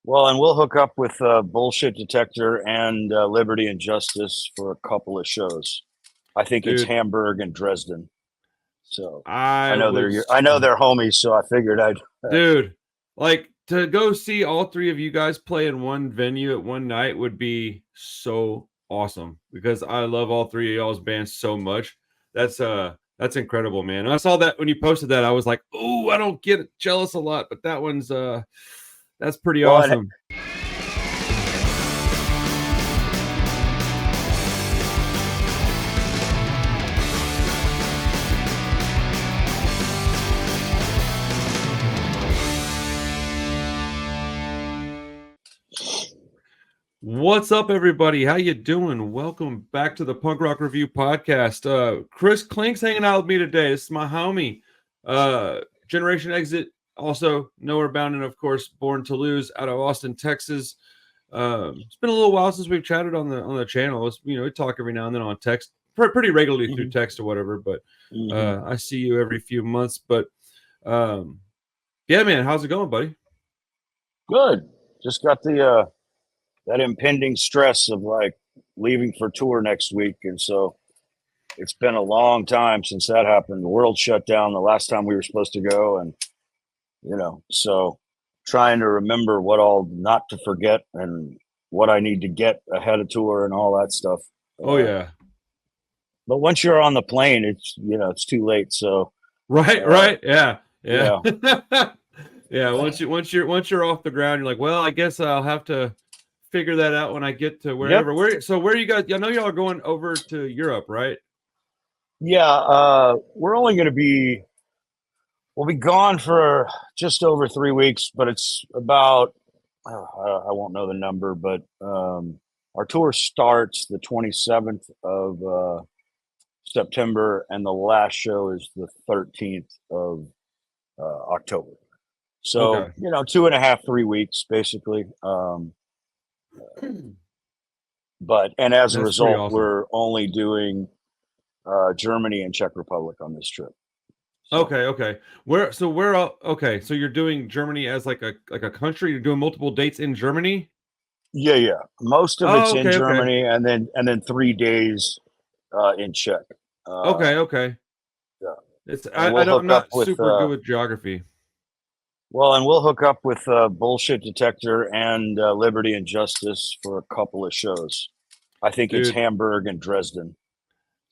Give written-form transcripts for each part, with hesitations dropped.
Well, and we'll hook up with Bullshit Detector and Liberty and Justice for a couple of shows. I think it's Dude, Hamburg and Dresden. So I I know was, I know they're homies, so I figured I'd. dude, like to go see all three of you guys play in one venue at one night would be so awesome because I love all three of y'all's bands so much. That's incredible, man. And I saw that when you posted that, I was like, oh, I don't get jealous a lot, but that one's that's pretty Well, and awesome. What's up, everybody? How you doing? Welcome back to the Punk Rock Review podcast. Chris Klink's hanging out with me today. This is my homie. Generation Exit, also Nowherebound, and of course, Born to Lose out of Austin, Texas. It's been a little while since we've chatted on the channel. We talk every now and then on text, pretty regularly through text or whatever. But I see you every few months. But yeah, man, how's it going, buddy? good. Just got the that impending stress of like leaving for tour next week, and so it's been a long time since that happened. The world shut down the last time we were supposed to go, and so trying to remember what all not to forget and what I need to get ahead of tour and all that stuff. Oh yeah, But once you're on the plane, it's too late. So right, yeah. yeah. Yeah, once you're off the ground, you're like, well, I guess I'll have to figure that out when I get to wherever. Yep. Where are you guys? I know y'all are going over to Europe, right? Yeah, we're only going to we'll be gone for just over 3 weeks, but it's about I won't know the number, but our tour starts the 27th of September, and the last show is the 13th of October. So Okay. 2.5, 3 weeks basically. But as a That's pretty result, awesome. we're only doing Germany and Czech Republic on this trip. So, Okay. Okay, so you're doing Germany as like a country. You're doing multiple dates in Germany. yeah. Most of it's Oh, in okay. Germany, and then 3 days in Czech. Okay. Yeah. It's And we'll I'm hook up not with super good with geography. well, and we'll hook up with Bullshit Detector and Liberty and Justice for a couple of shows. I think it's Dude, Hamburg and Dresden.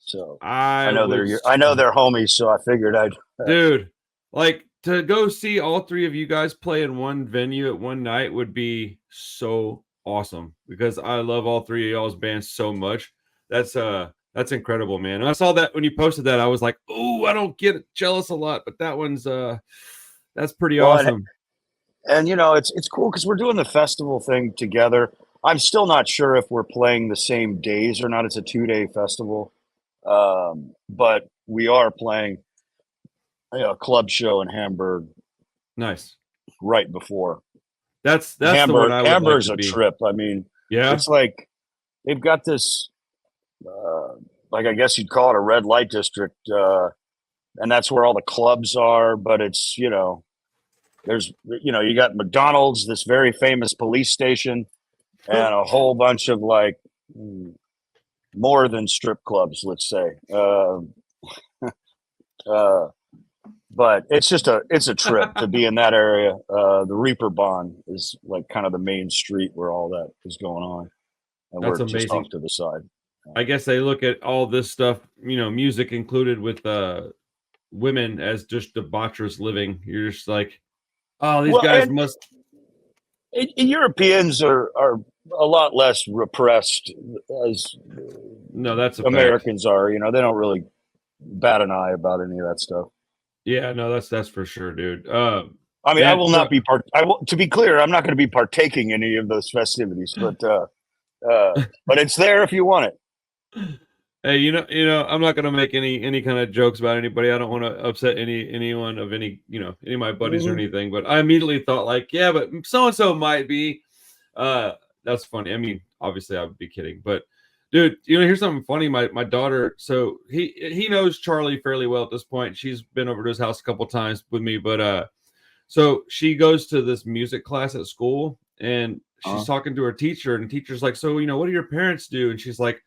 So I I was know they're homies, so I figured I'd. Dude, like to go see all three of you guys play in one venue at one night would be so awesome because I love all three of y'all's bands so much. That's incredible, man. And I saw that when you posted that, I was like, oh, I don't get jealous a lot, but that one's that's pretty Well, awesome. and it's cool because we're doing the festival thing together. I'm still not sure if we're playing the same days or not. It's a 2-day festival, but we are playing a club show in Hamburg Nice. right before. That's the one I would like Hamburg's to a be. trip. I mean, Yeah. it's like they've got this, like I guess you'd call it a red light district, and that's where all the clubs are. But it's there's you got McDonald's, this very famous police station, and a whole bunch of like more than strip clubs, let's say. Uh, but it's a trip to be in that area. The Reeperbahn is like kind of the main street where all that is going on, and That's we're just off amazing. to the side. I guess they look at all this stuff, music included with women as just debaucherous living. You're just like, oh, these Well, guys must. and Europeans are a lot less repressed as No, that's a fact. Americans are. They don't really bat an eye about any of that stuff. Yeah, no, that's for sure, dude. I mean, I Man, will so not be to be clear, I'm not going to be partaking in any of those festivities, but it's there if you want it. hey, I'm not gonna make any kind of jokes about anybody. I don't want to upset anyone of any any of my buddies or anything. But I immediately thought like, yeah, but so and so might be. That's funny. I mean, obviously I would be kidding, but dude, here's something funny. My daughter, so he knows Charlie fairly well at this point. She's been over to his house a couple times with me, but so she goes to this music class at school, and she's talking to her teacher, and the teacher's like, so, what do your parents do? And she's like,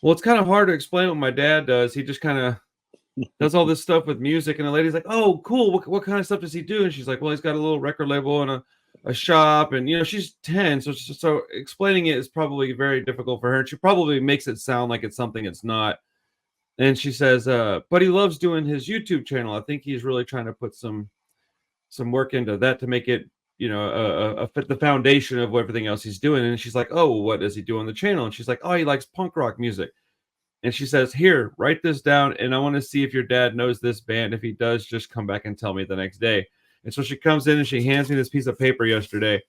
well, it's kind of hard to explain what my dad does. He just kind of does all this stuff with music. And the lady's like, oh, cool. What kind of stuff does he do? And she's like, well, he's got a little record label and a shop. And, she's 10. So explaining it is probably very difficult for her. And she probably makes it sound like it's something it's not. And she says, but he loves doing his YouTube channel. I think he's really trying to put some work into that to make it, the foundation of everything else he's doing. And she's like, oh, what does he do on the channel? And she's like, oh, he likes punk rock music. And she says, here, write this down, and I want to see if your dad knows this band. If he does, just come back and tell me the next day. And so she comes in and she hands me this piece of paper yesterday,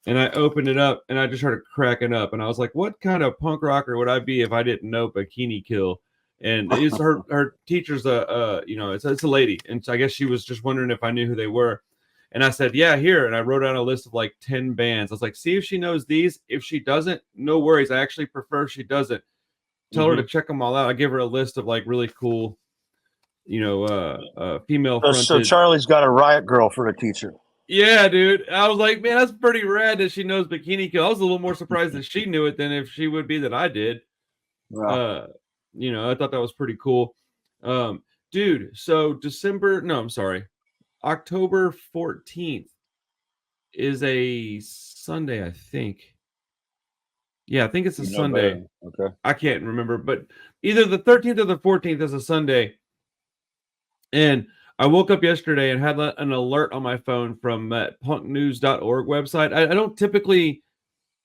and I opened it up, and I just started cracking up. And I was like, what kind of punk rocker would I be if I didn't know Bikini Kill? And it's her teacher's it's a lady, and so I guess she was just wondering if I knew who they were. And I said, yeah, here. And I wrote down a list of like 10 bands. I was like, see if she knows these. If she doesn't, no worries. I actually prefer she doesn't. Tell her to check them all out. I give her a list of like really cool, female fronted. So Charlie's got a riot girl for a teacher. Yeah, dude. I was like, man, that's pretty rad that she knows Bikini Kill. I was a little more surprised that she knew it than if she would be that I did. Wow. I thought that was pretty cool. Dude, so October 14th is a Sunday, I think. Yeah, I think it's a Sunday. Okay. I can't remember, but either the 13th or the 14th is a Sunday. And I woke up yesterday and had an alert on my phone from punknews.org website. I don't typically,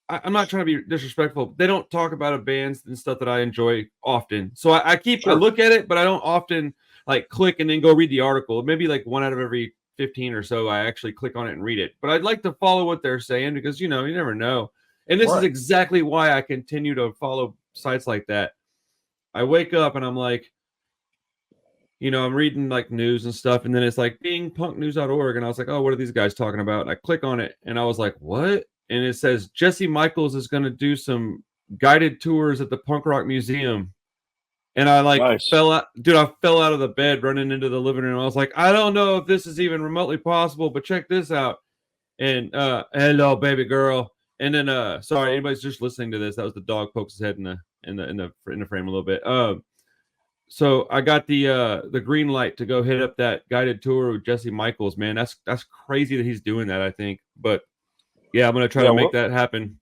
I'm not trying to be disrespectful. They don't talk about bands and stuff that I enjoy often. So I look at it, but I don't often like click and then go read the article. Maybe like one out of every 15 or so, I actually click on it and read it. But I'd like to follow what they're saying because, you never know. And this is exactly why I continue to follow sites like that. I wake up and I'm like, I'm reading like news and stuff. And then it's like punknews.org. And I was like, oh, what are these guys talking about? And I click on it and I was like, what? And it says Jesse Michaels is going to do some guided tours at the Punk Rock Museum. And I fell out. Dude, I fell out of the bed running into the living room. I was like, I don't know if this is even remotely possible, but check this out. And hello, baby girl. And then, sorry, anybody's just listening to this. That was the dog pokes his head in the frame a little bit. So I got the green light to go hit up that guided tour with Jesse Michaels. Man, that's crazy that he's doing that. I think, but yeah, I'm gonna try to make that happen.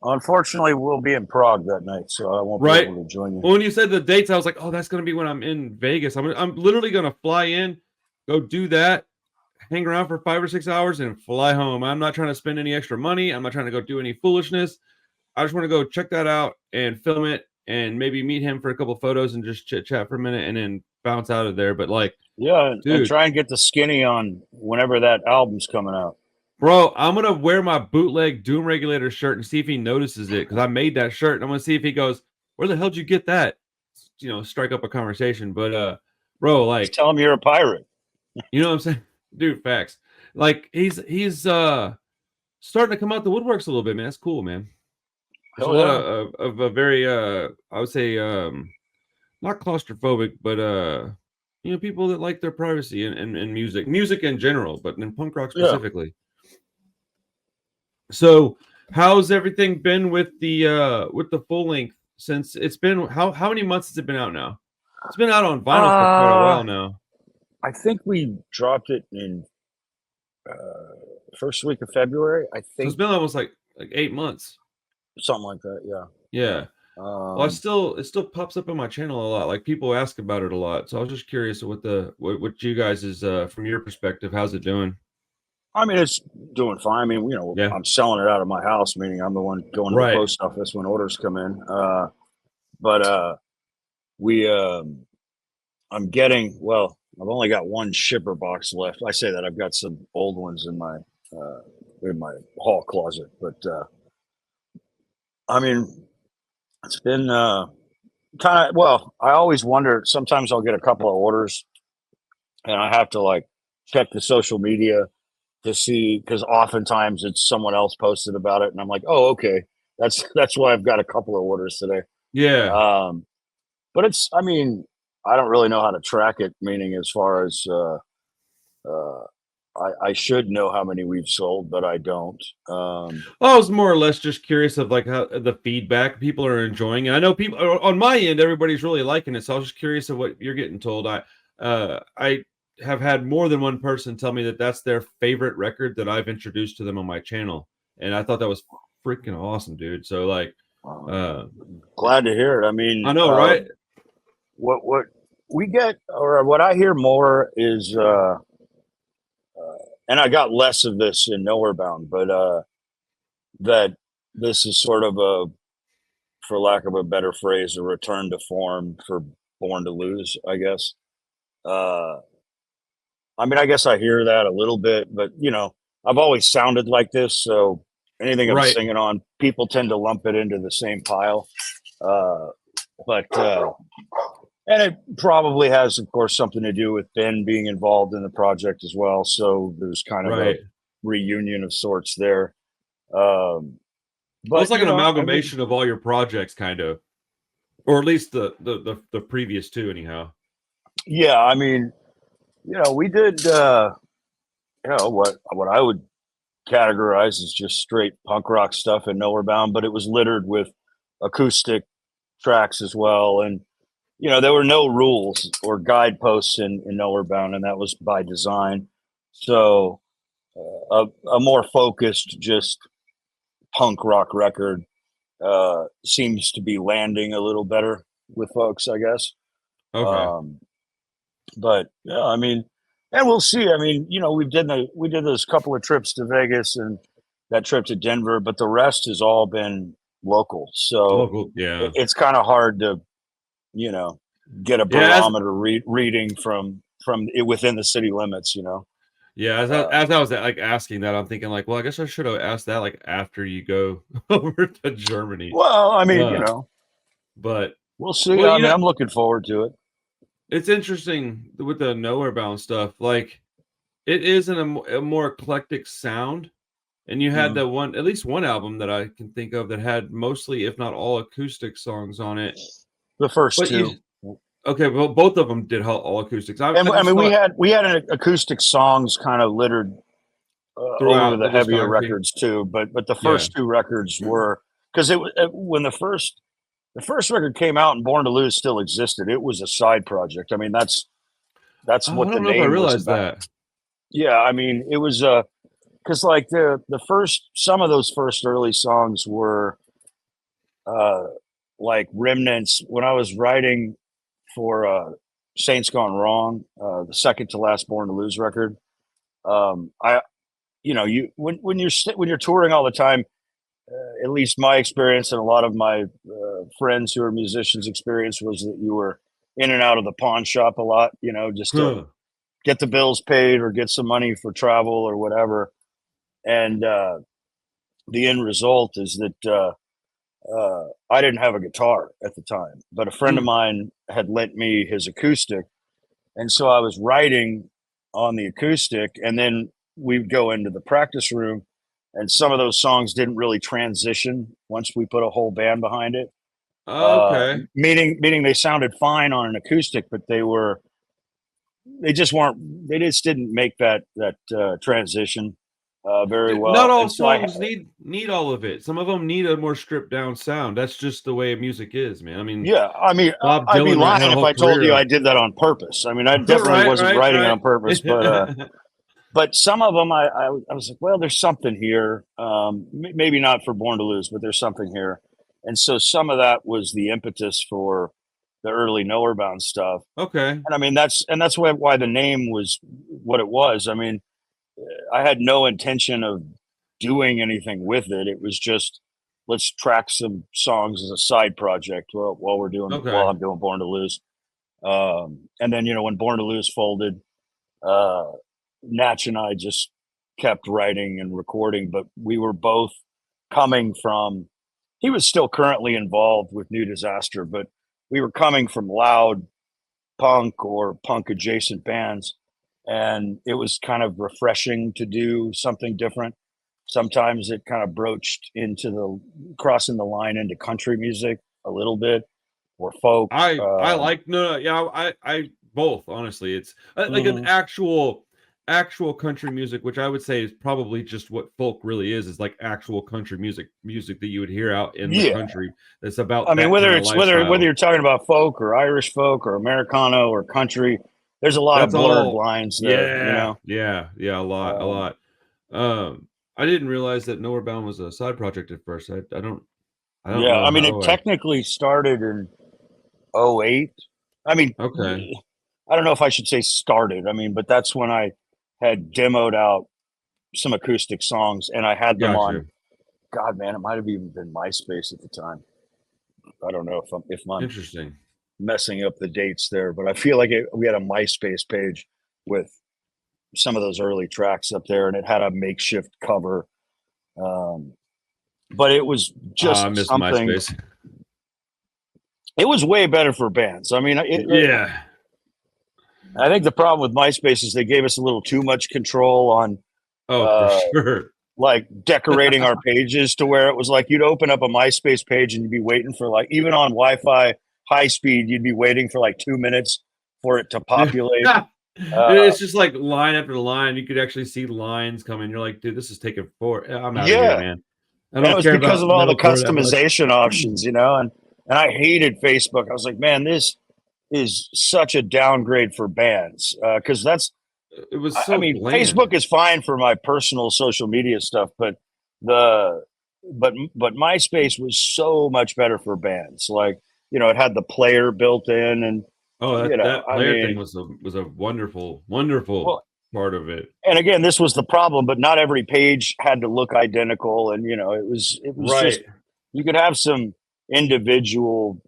Unfortunately, we'll be in Prague that night, so I won't be able to join you. Well, when you said the dates, I was like, oh, that's gonna be when I'm in Vegas. I'm literally gonna fly in, go do that. Hang around for 5 or 6 hours and fly home. I'm not trying to spend any extra money. I'm not trying to go do any foolishness. I just want to go check that out and film it and maybe meet him for a couple photos and just chit chat for a minute and then bounce out of there. But dude, and try and get the skinny on whenever that album's coming out. Bro, I'm going to wear my bootleg Doom Regulator shirt and see if he notices it because I made that shirt. And I'm going to see if he goes, where the hell did you get that? Strike up a conversation. But, bro, just tell him you're a pirate. You know what I'm saying? Dude, facts. He's starting to come out the woodworks a little bit, man. That's cool, man. There's a lot of a very I would say not claustrophobic, but people that like their privacy and music in general, but in punk rock specifically. Yeah. So how's everything been with the full length since it's been how many months has it been out now? It's been out on vinyl for quite a while now. I think we dropped it in first week of February. I think so it's been almost like 8 months, something like that. Yeah. Well, it still pops up on my channel a lot. Like people ask about it a lot, so I was just curious what you guys is from your perspective. How's it doing? I mean, it's doing fine. I mean, I'm selling it out of my house, meaning I'm the one going to the post office when orders come in. I'm getting I've only got one shipper box left. I say that I've got some old ones in my hall closet, but I mean, it's been kind of I always wonder. Sometimes I'll get a couple of orders, and I have to check the social media to see because oftentimes it's someone else posted about it, and I'm like, oh, okay, that's why I've got a couple of orders today. Yeah. But I mean, I don't really know how to track it, meaning as far as I should know how many we've sold, but I don't. I was more or less just curious of like how the feedback people are enjoying it. I know people on my end, everybody's really liking it. So I was just curious of what you're getting told. I have had more than one person tell me that that's their favorite record that I've introduced to them on my channel, and I thought that was freaking awesome, dude. So like, uh, Glad to hear it. I I mean, know, right? what we get, or what I hear more is, and I got less of this in Nowherebound, but that this is sort of a, for lack of a better phrase, a return to form for Born to Lose, I guess. Uh, I mean, I guess I hear that a little bit, but I've always sounded like this, so anything I'm Right. singing on, people tend to lump it into the same pile. But and it probably has, of course, something to do with Ben being involved in the project as well. So there's kind of a Right. reunion of sorts there. Well, it's But like an I mean, amalgamation of all your projects, kind of, or at least the previous two, anyhow. yeah, I mean, we did, what I would categorize as just straight punk rock stuff in Nowherebound, but it was littered with acoustic tracks as well. And, there were no rules or guideposts in Nowherebound, and that was by design. So a more focused, just punk rock record seems to be landing a little better with folks, I guess. Okay. Um, but yeah, I mean, and we'll see. I mean, we did those couple of trips to Vegas and that trip to Denver, but the rest has all been local. So Local, yeah. it's kind of hard to, you know, get a Yeah, barometer reading from it within the city limits. yeah. As I was like asking that, I'm thinking like, well, I guess I should have asked that like after you go over to Germany. Well, I mean, Uh, but we'll see. well, I mean, I'm looking forward to it. it's interesting with the Nowhere Bound stuff. Like, it is a more eclectic sound, and you had Mhm. that one, at least one album that I can think of that had mostly, if not all, acoustic songs on it. The first But two. okay, well, both of them did all acoustics. And I I just mean, thought we had an acoustic songs kind of littered over throughout the the heavier discography. records too. But the Yeah. first two records were, because when the first record came out and Born to Lose still existed. It was a side project. I mean, that's Oh, I what the don't know if I name was realized about. that. Yeah, I mean, it was because like the first, some of those first early songs were uh like remnants. When I was writing for Saints Gone Wrong, the second to last Born to Lose record, I you when you're touring all the time, at least my experience and a lot of my friends who are musicians experience was that you were in and out of the pawn shop a lot, just to Huh. get the bills paid or get some money for travel or whatever. And the end result is that I didn't have a guitar at the time, but a friend of Mm. mine had lent me his acoustic. And so I was writing on the acoustic, and then we'd go into the practice room, and some of those songs didn't really transition once we put a whole band behind it. Okay. Meaning they sounded fine on an acoustic, but they just weren't, they just didn't make that transition very Dude, not well. all And so I songs need all of it. Some of them need a more stripped down sound. That's just the way music is, man. I mean, Yeah, I mean, Bob I'd be Dylan had lying a if whole I told you career. I did that on purpose. I mean, I definitely Right, wasn't right, writing it right. on purpose, but some of them I was like, well, there's something here. Maybe not for Born to Lose, but there's something here. And so some of that was the impetus for the early Nowherebound stuff. Okay. And I mean, that's why the name was what it was. I mean, I had no intention of doing anything with it. It was just, let's track some songs as a side project while Okay. I'm doing Born to Lose. And then when Born to Lose folded, uh, Natch and I just kept writing and recording, but we were both coming from. He was still currently involved with New Disaster, but we were coming from loud punk or punk adjacent bands, and it was kind of refreshing to do something different. Sometimes it kind of broached into the crossing the line into country music a little bit or folk. I like no, yeah, I both, honestly. It's like an Mhm. actual actual country music, which I would say is probably just what folk really is like actual country music that you would hear out in the country. That's about I mean, that whether kind of it's whether lifestyle. you're talking about folk or Irish folk or Americano or country, there's a lot of That's all. blurred lines there. You know, Yeah, a lot. I didn't realize that Nowherebound was a side project at first. I don't yeah. know I mean, how it technically started in '08. I mean, okay. I don't know if I should say started. I mean, but that's when I had demoed out some acoustic songs, and I had them on. Gotcha. God, man, it might have even been MySpace at the time. I don't know if I'm Interesting. messing up the dates there, but I feel like we had a MySpace page with some of those early tracks up there, and it had a makeshift cover. But it was I just miss something. MySpace. It was way better for bands. I mean, Yeah. I think the problem with MySpace is they gave us a little too much control on, Oh, for sure. like decorating our pages to where it was like you'd open up a MySpace page and you'd be waiting for like even on Wi-Fi high speed, you'd be waiting for like 2 minutes for it to populate. It's just like line after line. You could actually see lines coming. You're like, dude, this is taking I'm out of here, man. I don't it was care because about of all the metalcore that much. customization options, you know, and I hated Facebook. I was like, man, this is such a downgrade for bands because It was so I mean, bland. Facebook is fine for my personal social media stuff, but the but MySpace was so much better for bands. Like, you know, it had the player built in, and Oh, you know, that I player thing mean, was a wonderful well, part of it. and again, this was the problem, but not every page had to look identical, and you know, it was just Right. you could have some individual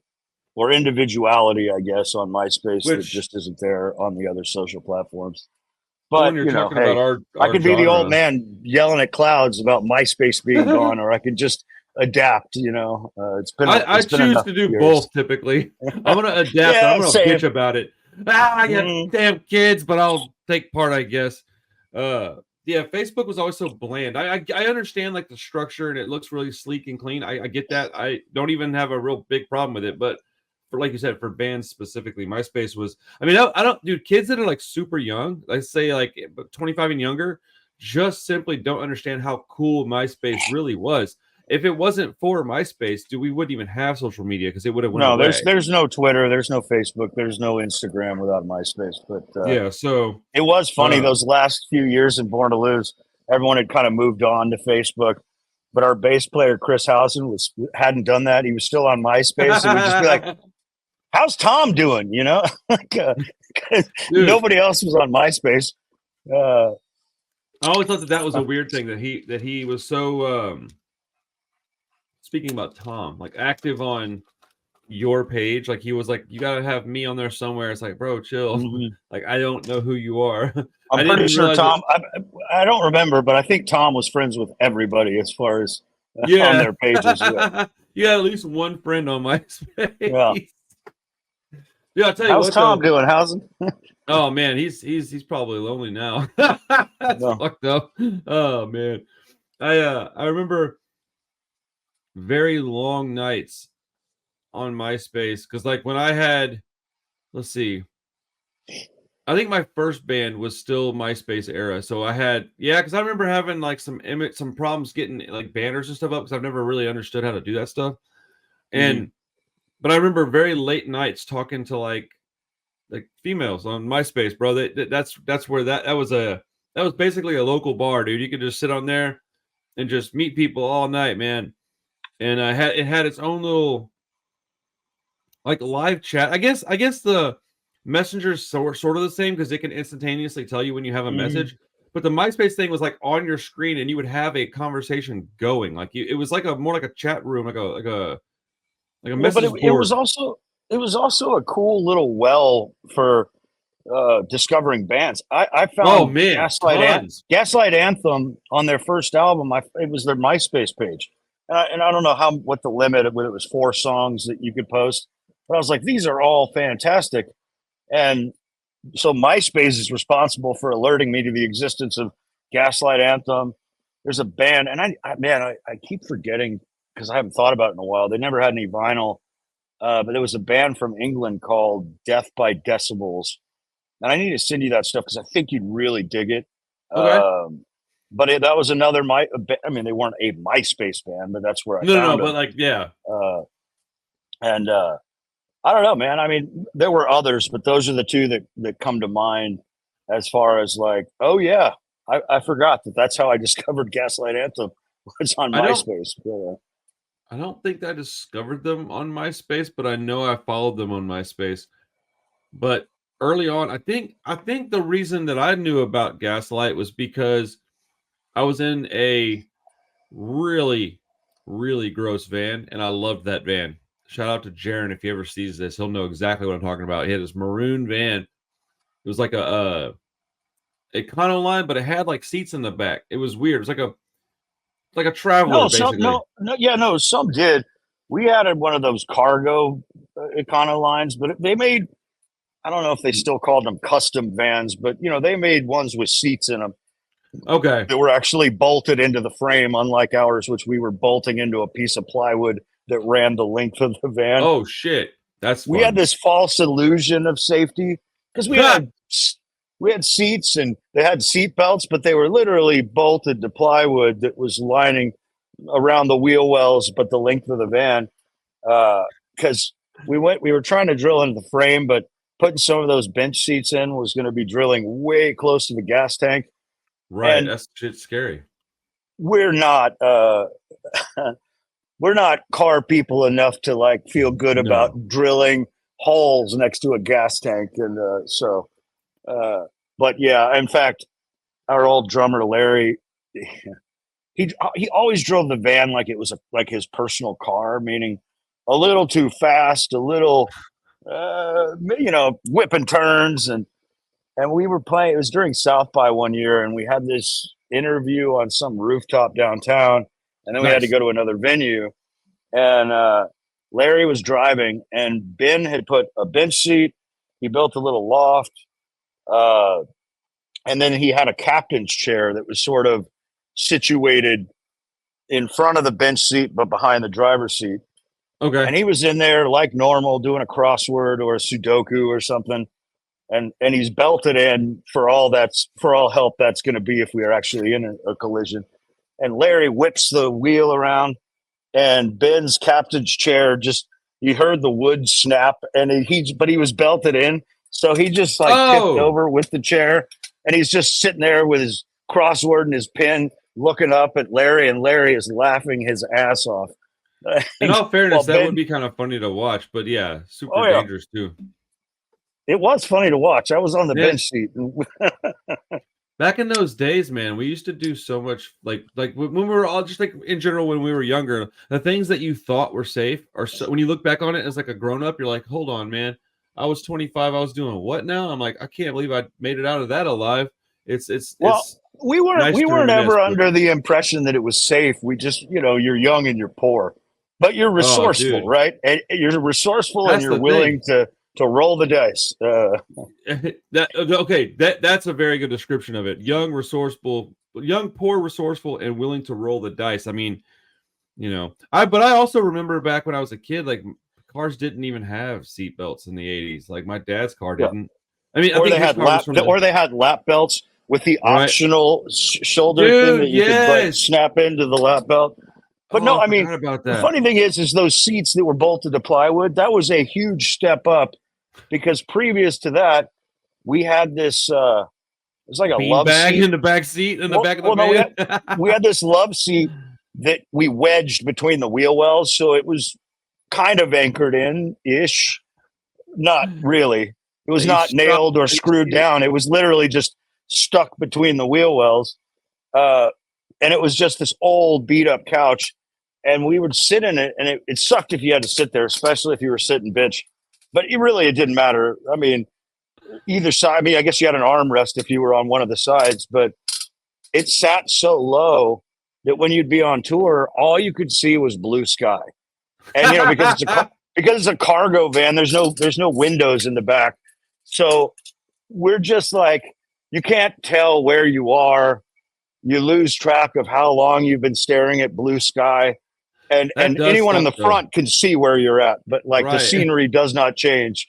or individuality, I guess, on MySpace that Which just isn't there on the other social platforms. when But you're you know, talking about hey, I our could be the old genre. man yelling at clouds about MySpace being gone, or I could just adapt. You know, I it's been choose enough to do years. both typically. I'm gonna adapt and I'm Yeah, gonna same. bitch about it. I got Mm, damn kids, but I'll take part, I guess. Yeah, Facebook was always so bland. I understand like the structure and it looks really sleek and clean. I get that. I don't even have a real big problem with it, but for like you said, for bands specifically, MySpace was. I mean, I don't, dude. Kids that are like super young, let's say like 25 and younger, just simply don't understand how cool MySpace really was. If it wasn't for MySpace, we wouldn't even have social media because it would have went no, away. there's no Twitter, there's no Facebook, there's no Instagram without MySpace. But Yeah, so it was funny those last few years in Born to Lose. Everyone had kind of moved on to Facebook, but our bass player Chris Housen hadn't done that. He was still on MySpace, and we'd just be like, "How's Tom doing?" You know, like dude, nobody else was on MySpace. Uh, I always thought that was a weird thing that he was so speaking about Tom, like active on your page, like he was like, you gotta have me on there somewhere. It's like, bro, chill. mm-hmm. Like I don't know who you are. I'm I pretty didn't sure realize it. Tom. I don't remember, but I think Tom was friends with everybody as far as on Yeah. their pages. Yeah, You had at least one friend on yeah. MySpace. Yeah, I'll tell you How's what Tom though. doing, Housen? Oh man, he's probably lonely now. That's No. fucked up. Oh man. I remember very long nights on MySpace because like when I had, let's see, I think my first band was still MySpace era. So I had, yeah, because I remember having like some problems getting like banners and stuff up because I've never really understood how to do that stuff. Mm-hmm. And but I remember very late nights talking to like females on MySpace, bro. That's where that was basically a local bar, dude. You could just sit on there and just meet people all night, man. And it had its own little like live chat. I guess the messenger's sort of the same because it can instantaneously tell you when you have a Mm-hmm. message. But the MySpace thing was like on your screen and you would have a conversation going. Like it was like a more like a chat room, like a Well, but message it was board. also a cool little well for discovering bands. I Oh found man, tons. Gaslight Anthem on their first album. It was their MySpace page, and I don't know what the limit, whether it was 4 songs that you could post, but I was like, these are all fantastic, and so MySpace is responsible for alerting me to the existence of Gaslight Anthem. There's a band, and I keep forgetting because I haven't thought about it in a while. They never had any vinyl, but there was a band from England called Death by Decibels, and I need to send you that stuff because I think you'd really dig it. Okay. That was another I mean, they weren't a MySpace band, but that's where I No, found them. but like, yeah. And I don't know, man. I mean, there were others, but those are the two that come to mind as far as like, oh yeah, I forgot that's how I discovered Gaslight Anthem was on MySpace. I don't think I discovered them on MySpace, but I know I followed them on MySpace. But early on, I think the reason that I knew about Gaslight was because I was in a really, really gross van, and I loved that van. Shout out to Jaron if he ever sees this, he'll know exactly what I'm talking about. He had this maroon van. It was like a Econoline, but it had like seats in the back. It was weird. It was like a traveler, basically. Some did. We had one of those cargo Econolines, but they made, I don't know if they still called them custom vans, but they made ones with seats in them. Okay. They were actually bolted into the frame, unlike ours, which we were bolting into a piece of plywood that ran the length of the van. Oh shit. We had this false illusion of safety because we had seats and they had seat belts, but they were literally bolted to plywood that was lining around the wheel wells, but the length of the van. Because we were trying to drill into the frame, but putting some of those bench seats in was going to be drilling way close to the gas tank. Right, and that's shit scary. We're not we're not car people enough to like feel good about drilling holes next to a gas tank, and but yeah, in fact, our old drummer Larry, he always drove the van like it was like his personal car, meaning a little too fast, a little whipping turns, and we were playing. It was during South by one year, and we had this interview on some rooftop downtown, and then we had to go to another venue. And Larry was driving, and Ben had put a bench seat. He built a little loft, and then he had a captain's chair that was sort of situated in front of the bench seat, but behind the driver's seat. Okay. And he was in there like normal, doing a crossword or a Sudoku or something. And he's belted in for all help that's going to be if we are actually in a collision. And Larry whips the wheel around, and Ben's captain's chair you heard the wood snap, and but he was belted in, so he just tipped over with the chair, and he's just sitting there with his crossword and his pen, looking up at Larry, and Larry is laughing his ass off. In all fairness, that would be kind of funny to watch, but yeah, super dangerous too. It was funny to watch. I was on the bench seat. Back in those days, man, we used to do so much like when we were all just like in general when we were younger, the things that you thought were safe are so when you look back on it as like a grown up, you're like, hold on, man. I was 25. I was doing what now? I'm like, I can't believe I made it out of that alive. We weren't ever under the impression that it was safe. We just, you're young and you're poor, but you're resourceful, right? And you're resourceful and you're willing to roll the dice. That's a very good description of it. Young, resourceful, young, poor, resourceful, and willing to roll the dice. I mean, but I also remember back when I was a kid, like cars didn't even have seat belts in the 80s. Like my dad's car didn't. I mean, they had lap belts with the optional shoulder thing that you could like snap into the lap belt. But no, I mean, the funny thing is those seats that were bolted to plywood, that was a huge step up, because previous to that, we had this, it was like a love bag seat in the back seat in the back of the van. No, we had this love seat that we wedged between the wheel wells. So it was kind of anchored in-ish. Not really. It was not nailed or screwed down. It was literally just stuck between the wheel wells. And it was just this old beat up couch. And we would sit in it, and it sucked if you had to sit there, especially if you were sitting bitch. But it didn't matter. I mean, either side. I mean, I guess you had an armrest if you were on one of the sides, but it sat so low that when you'd be on tour, all you could see was blue sky. And because it's a cargo van, there's no windows in the back, so we're just like, you can't tell where you are. You lose track of how long you've been staring at blue sky. And anyone in the front can see where you're at, but the scenery does not change.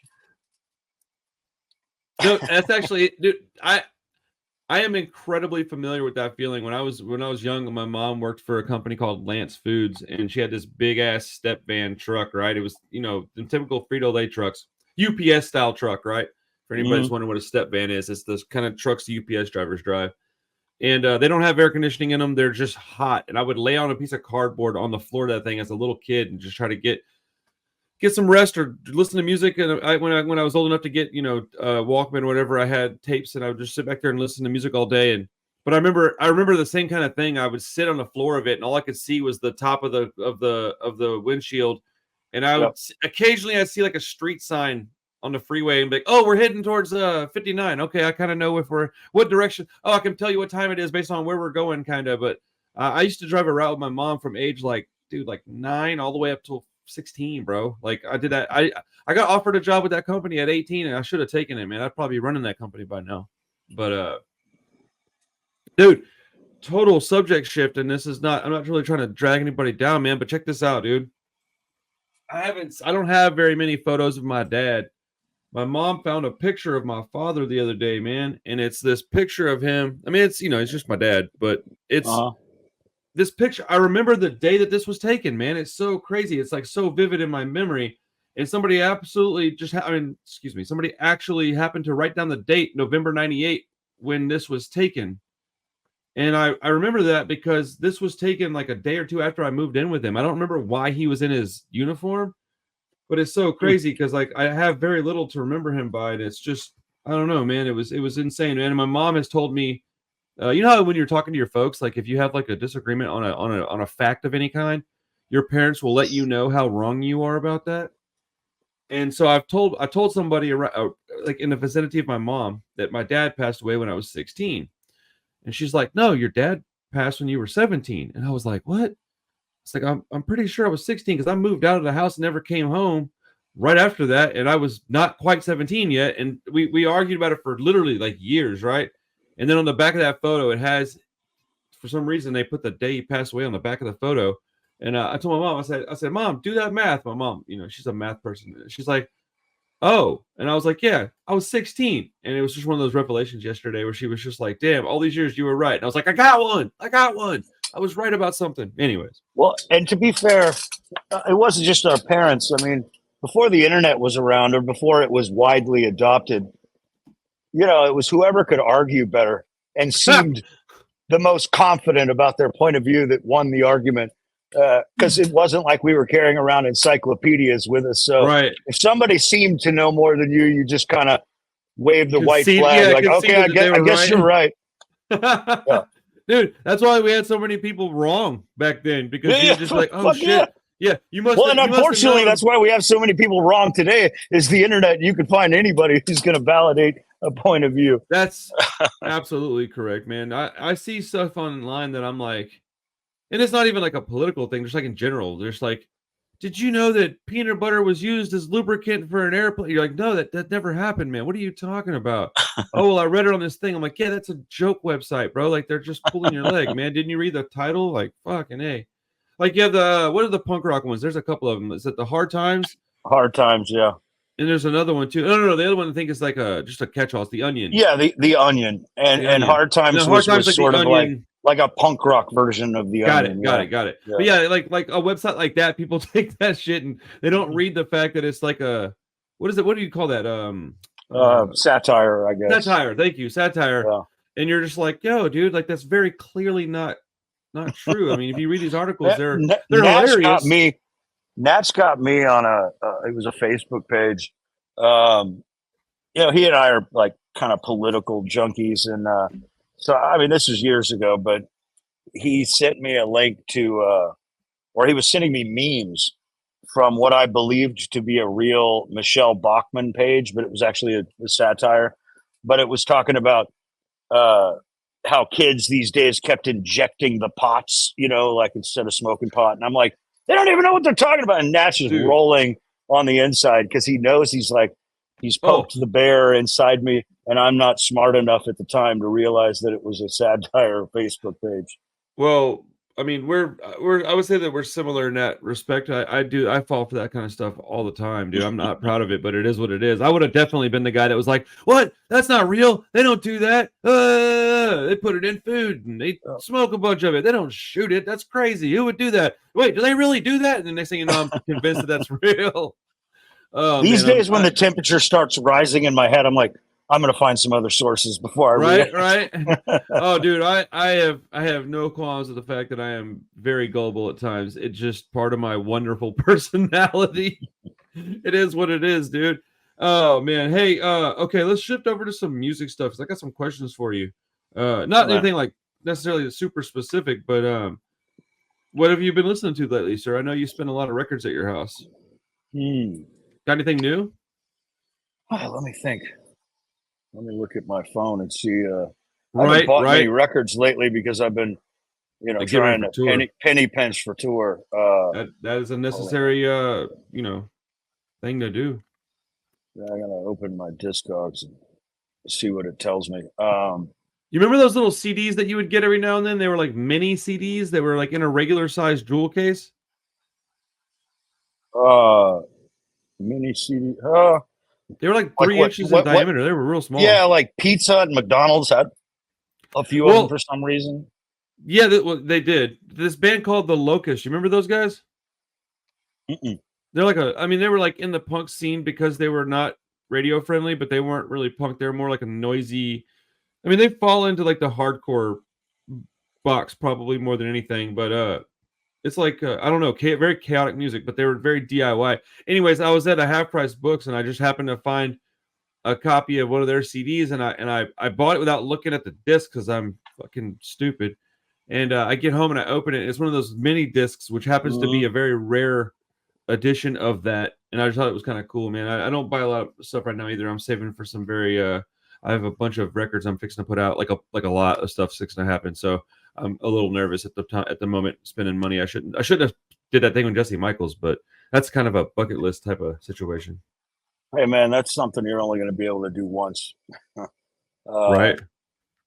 Dude, that's actually, dude, I am incredibly familiar with that feeling. When I was young, my mom worked for a company called Lance Foods, and she had this big ass step van truck. Right, it was the typical Frito-Lay trucks, UPS style truck. Right, for anybody that's wondering what a step van is, it's those kind of trucks the UPS drivers drive, and they don't have air conditioning in them. They're just hot. And I would lay on a piece of cardboard on the floor of that thing as a little kid and just try to get some rest or listen to music. And when I was old enough to get Walkman or whatever, I had tapes, and I would just sit back there and listen to music all day. But I remember the same kind of thing. I would sit on the floor of it, and all I could see was the top of the windshield. And I would occasionally I'd see like a street sign on the freeway and be like, oh, we're heading towards 59. Okay, I kind of know what direction. Oh, I can tell you what time it is based on where we're going, kind of. But I used to drive a route with my mom from age like 9 all the way up to 16, bro. Like I did that. I got offered a job with that company at 18, and I should have taken it, man. I'd probably be running that company by now. But dude, total subject shift, and I'm not really trying to drag anybody down, man, but check this out, dude. I don't have very many photos of my dad. My mom found a picture of my father the other day, man, and it's this picture of him. I mean, it's it's just my dad, but it's this picture. I remember the day that this was taken, man. It's so crazy. It's like so vivid in my memory. And somebody absolutely somebody actually happened to write down the date, November 98, when this was taken. And I remember that because this was taken like a day or two after I moved in with him. I don't remember why he was in his uniform, but it's so crazy because like I have very little to remember him by. And it's just, I don't know, man. It was insane, man. And my mom has told me, you know how when you're talking to your folks, like if you have like a disagreement on a fact of any kind, your parents will let you know how wrong you are about that. And so I told somebody around, like in the vicinity of my mom, that my dad passed away when I was 16. And she's like, no, your dad passed when you were 17. And I was like, what? It's like, I'm pretty sure I was 16 because I moved out of the house and never came home right after that. And I was not quite 17 yet. And we argued about it for literally like years, right? And then on the back of that photo, it has, for some reason, they put the day he passed away on the back of the photo. And I told my mom, I said, Mom, do that math. My mom, she's a math person. She's like, oh. And I was like, yeah, I was 16. And it was just one of those revelations yesterday where she was just like, damn, all these years you were right. And I was like, I got one. I was right about something. Anyways. Well, and to be fair, it wasn't just our parents. I mean, before the internet was around or before it was widely adopted, it was whoever could argue better and seemed the most confident about their point of view that won the argument. Because it wasn't like we were carrying around encyclopedias with us. So if somebody seemed to know more than you, you just kind of wave the white flag. Like, okay, I guess you're right. Yeah. Dude, that's why we had so many people wrong back then, because you're just like, oh shit. Yeah, you must. Well, and unfortunately, that's why we have so many people wrong today. Is the internet? You can find anybody who's going to validate a point of view. That's absolutely correct, man. I see stuff online that I'm like, and it's not even like a political thing. Just like in general, there's like, did you know that peanut butter was used as lubricant for an airplane? You're like, no, that never happened, man. What are you talking about? Oh, well, I read it on this thing. I'm like, yeah, that's a joke website, bro. Like they're just pulling your leg, man. Didn't you read the title? Like, fucking A. Like you have what are the punk rock ones? There's a couple of them. Is it the Hard Times? Hard Times, yeah. And there's another one too. No. The other one I think is like just a catch-all. It's the Onion. Yeah, the Onion. And Hard Times was like sort of like a punk rock version of the Onion. Got it. Yeah. But yeah, like a website like that, people take that shit and they don't read the fact that it's like a, what is it? What do you call that? Satire, I guess. Satire. Thank you, satire. Yeah. And you're just like, yo, dude, like that's very clearly not true. I mean, if you read these articles, they're hilarious. Nat's got me on it was a Facebook page. He and I are like kind of political junkies, and so I mean, this was years ago, but he sent me a link to, or he was sending me memes from what I believed to be a real Michelle Bachmann page, but it was actually a satire. But it was talking about how kids these days kept injecting the pots, like instead of smoking pot. And I'm like, they don't even know what they're talking about. And Nat's just rolling on the inside because he knows he's poked the bear inside me. And I'm not smart enough at the time to realize that it was a satire Facebook page. Well, I mean, we're I would say that we're similar in that respect. I fall for that kind of stuff all the time, dude. I'm not proud of it, but it is what it is. I would have definitely been the guy that was like, "What? That's not real. They don't do that. They put it in food and they smoke a bunch of it. They don't shoot it. That's crazy. Who would do that? Wait, do they really do that?" And the next thing you know, I'm convinced that that's real. Oh These man, days, when the temperature starts rising in my head, I'm like, I'm going to find some other sources before I react. right. Oh, dude, I have no qualms with the fact that I am very gullible at times. It's just part of my wonderful personality. It is what it is, dude. Oh man, hey, okay, let's shift over to some music stuff because I got some questions for you. Not anything like necessarily super specific, but what have you been listening to lately, sir? I know you spend a lot of records at your house. Got anything new? Let me think. Let me look at my phone and see. I haven't bought many records lately because I've been, trying to penny pinch for tour. That is a necessary, thing to do. Yeah, I gotta open my Discogs and see what it tells me. You remember those little CDs that you would get every now and then? They were like mini CDs. They were like in a regular size jewel case. Mini CD. They were like 3 inches in diameter. They were real small. Yeah, like Pizza and McDonald's had a few of them for some reason. Yeah, they did. This band called The Locust. You remember those guys? They're like they were like in the punk scene because they were not radio friendly, but they weren't really punk. They were more like a noisy. I mean, they fall into like the hardcore box probably more than anything, but it's like I don't know, very chaotic music, but they were very DIY. Anyways, I was at a Half Price Books and I just happened to find a copy of one of their CDs, and I bought it without looking at the disc because I'm fucking stupid. And I get home and I open it. It's one of those mini discs, which happens to be a very rare edition of that. And I just thought it was kind of cool, man. I don't buy a lot of stuff right now either. I'm saving for some very. I have a bunch of records I'm fixing to put out, like a lot of stuff fixing to happen. So I'm a little nervous at the moment spending money. I shouldn't have did that thing with Jesse Michaels, but that's kind of a bucket list type of situation. Hey man, that's something you're only going to be able to do once. Right.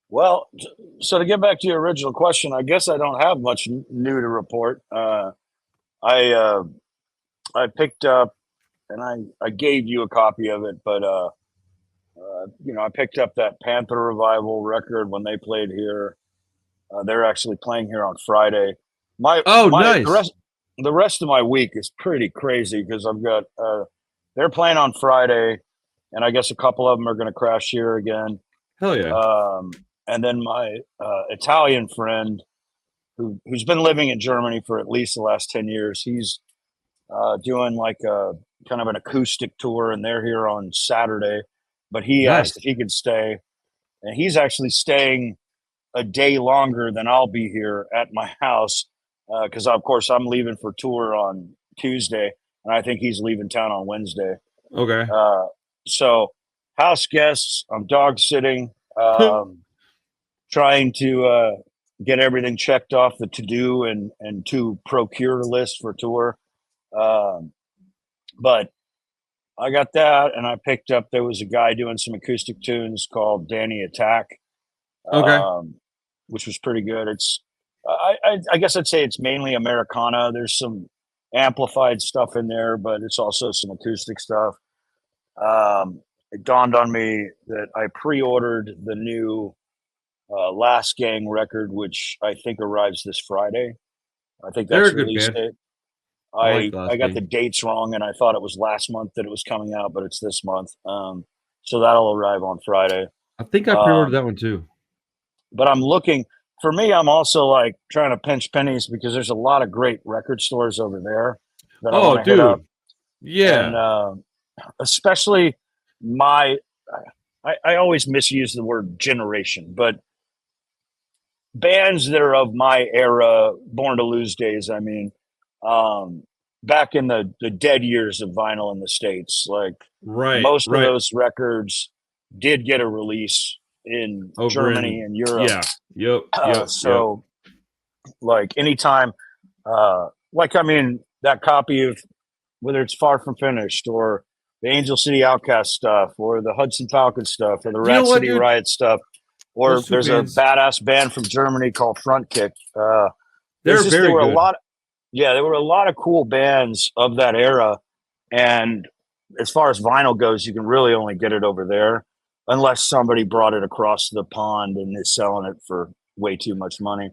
Well, so to get back to your original question, I guess I don't have much new to report. I picked up, and I gave you a copy of it, but I picked up that Panther Revival record when they played here. They're actually playing here on Friday. Nice. The rest of my week is pretty crazy because I've got they're playing on Friday, and I guess a couple of them are going to crash here again. Hell yeah. And then my Italian friend, who's been living in Germany for at least the last 10 years, he's doing like a kind of an acoustic tour, and they're here on Saturday. But he asked if he could stay, and he's actually staying a day longer than I'll be here at my house because, of course, I'm leaving for tour on Tuesday, and I think he's leaving town on Wednesday. Okay. So house guests, I'm dog sitting, trying to get everything checked off the to-do and to procure list for tour. But I got that, and I picked up, there was a guy doing some acoustic tunes called Danny Attack, which was pretty good. It's, I guess I'd say it's mainly Americana. There's some amplified stuff in there, but it's also some acoustic stuff. It dawned on me that I pre-ordered the new Last Gang record, which I think arrives this Friday. I think that's release date. I got the dates wrong, and I thought it was last month that it was coming out, but it's this month. So that'll arrive on Friday. I think I pre-ordered that one too. But I'm looking, for me, I'm also like trying to pinch pennies because there's a lot of great record stores over there that I want to hit up. Yeah. And especially I always misuse the word generation, but bands that are of my era, Born to Lose days, I mean, back in the dead years of vinyl in the States, like most of those records did get a release in Germany and Europe. Yeah. Yep. Like anytime, that copy of whether it's Far From Finished or the Angel City Outcast stuff or the Hudson Falcon stuff or the Rat City Riot stuff, or there's a badass band from Germany called Front Kick. They're just there very were a good. lot. There were a lot of cool bands of that era, and as far as vinyl goes, you can really only get it over there, unless somebody brought it across the pond and is selling it for way too much money.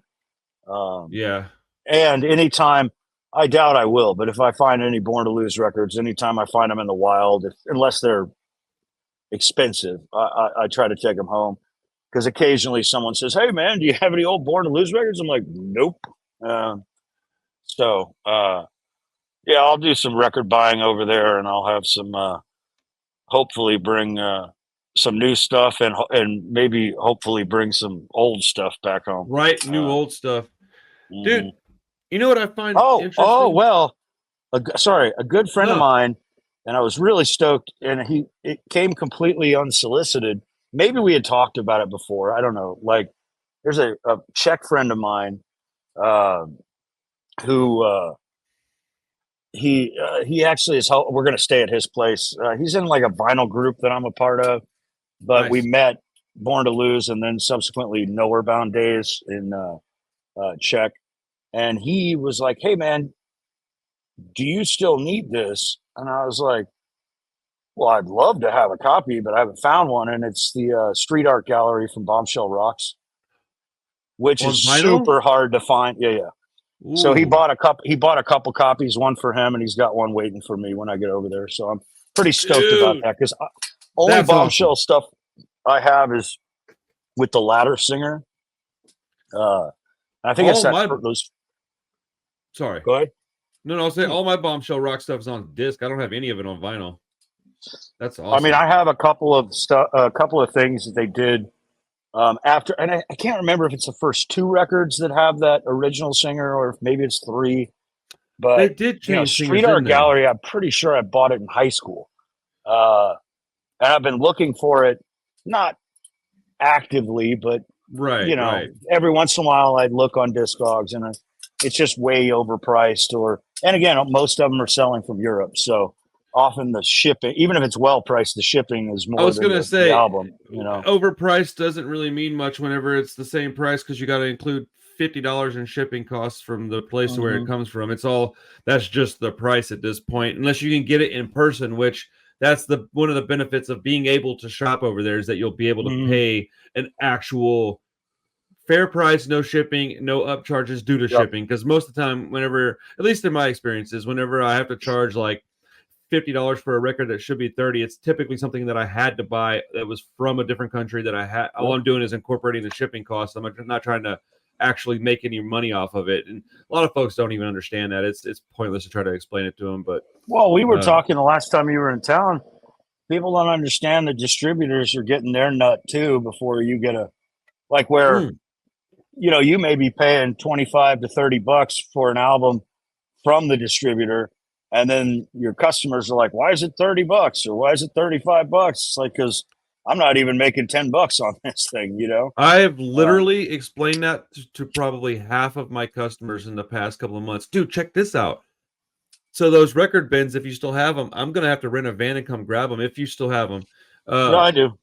Yeah. And anytime, I doubt I will, but if I find any Born to Lose records, anytime I find them in the wild, unless they're expensive, I try to take them home, because occasionally someone says, "Hey man, do you have any old Born to Lose records?" I'm like, "Nope." Uh, so yeah, I'll do some record buying over there, and I'll have some hopefully bring some new stuff, and maybe hopefully bring some old stuff back home. Right. New old stuff. Mhm. Dude, you know what I find Oh interesting? well, sorry, a good friend of No. mine, and I was really stoked, and it came completely unsolicited. Maybe we had talked about it before. I don't know. Like, there's a Czech friend of mine uh, who he actually is. We're going to stay at his place. He's in like a vinyl group that I'm a part of, but we Nice. met Born to Lose, and then subsequently Nowherebound days in Czech. And he was like, "Hey man, do you still need this?" And I was like, "Well, I'd love to have a copy, but I haven't found one." And it's the Street Art Gallery from Bombshell Rocks, which On is vinyl? super hard to find. Yeah, yeah. So he Ooh. bought a couple. He bought a couple copies, one for him, and he's got one waiting for me when I get over there. So I'm pretty stoked about Dude. that, because only That's awesome. Bombshell stuff I have is with the Ladder Singer. I think it's All that. my Those. sorry. Go ahead. No, I'll say all my Bombshell Rock stuff is on disc. I don't have any of it on vinyl. That's I mean, awesome. I have a couple of stuff, a couple of things that they did after, and I can't remember if it's the first two records that have that original singer, or if maybe it's three. They But did change Street singers, didn't Art they? Gallery, I'm pretty sure I bought it in high school, uh, and I've been looking for it, not actively, but Right, right. every once in a while I'd look on Discogs, and it's just way overpriced. And again, most of them are selling from Europe, so often the shipping, even if it's well priced, the shipping is I more was than gonna the say album. overpriced doesn't really mean much whenever it's the same price, because you got to include $50 in shipping costs from the place where it Mm-hmm. comes from. That's just the price at this point, unless you can get it in person, which that's the one of the benefits of being able to shop over there, is that you'll be able to Mm-hmm. pay an actual fair price, no shipping, no upcharges due to Yep. shipping. Because most of the time, whenever, at least in my experiences, whenever I have to charge like $50 for a record that should be 30, it's typically something that I had to buy that was from a different country that I had. All Yep. I'm doing is incorporating the shipping costs. I'm not trying to actually make any money off of it. And a lot of folks don't even understand that. It's pointless to try to explain it to them. But Well, we were talking the last time you were in town. People don't understand the distributors are getting their nut too before you get where you may be paying 25 to 30 bucks for an album from the distributor, and then your customers are like, "Why is it 30 bucks, or why is it 35 bucks?" It's like, because I'm not even making 10 bucks on this thing. I've Um, literally explained that to probably half of my customers in the past couple of months. Dude, check this out. So those record bins, if you still have them, I'm gonna have to rent a van and come grab them if you still have them. yeah, I do.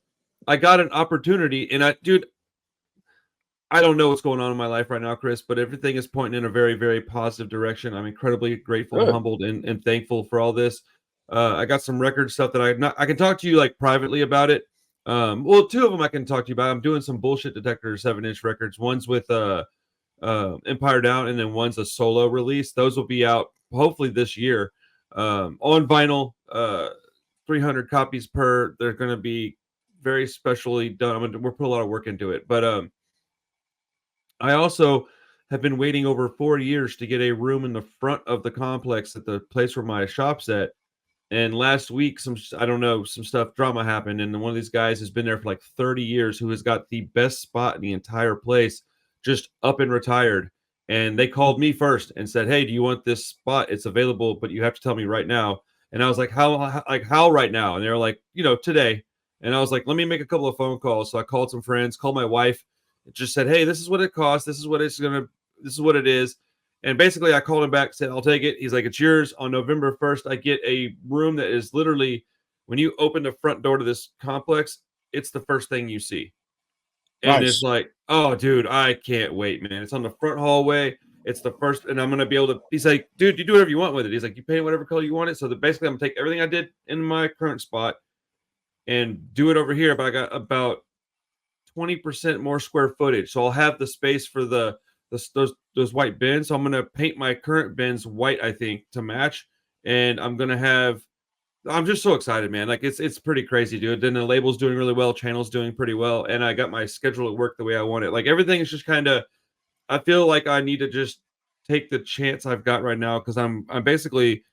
I got an opportunity, and dude, I don't know what's going on in my life right now, Chris, but everything is pointing in a very, very positive direction. I'm incredibly grateful and Good. humbled and thankful for all this. I got some record stuff that I can talk to you like privately about it. Well, two of them I can talk to you about. I'm doing some bullshit detector 7-inch records. One's with Empire Down, and then one's a solo release. Those will be out hopefully this year on vinyl. 300 copies per. They're going to be very specially done. We're putting a lot of work into it, but I also have been waiting over 4 years to get a room in the front of the complex at the place where my shop's at. And last week, I don't know, some stuff, drama happened. And one of these guys has been there for like 30 years, who has got the best spot in the entire place, just up and retired. And they called me first and said, "Hey, do you want this spot? It's available, but you have to tell me right now." And I was like, how right now? And they were like, today. And I was like, let me make a couple of phone calls. So I called some friends, called my wife, just said, "Hey, this is what it costs. This is what it is." And basically, I called him back, said, "I'll take it." He's like, "It's yours." On November 1st, I get a room that is literally, when you open the front door to this complex, it's the first thing you see. And it's Nice. like, oh, dude, I can't wait, man. It's on the front hallway. it's the first, and I'm going to be able to, he's like, dude, you do whatever you want with it. He's like, you paint whatever color you want it. So basically I'm going to take everything I did in my current spot and do it over here. But I got about 20% more square footage. So I'll have the space for those white bins. So I'm going to paint my current bins white, I think, to match. And I'm just so excited, man. Like it's pretty crazy, dude. Then the label's doing really well, channel's doing pretty well, and I got my schedule at work the way I want it. Like everything is just kind of, I feel like I need to just take the chance I've got right now because I'm basically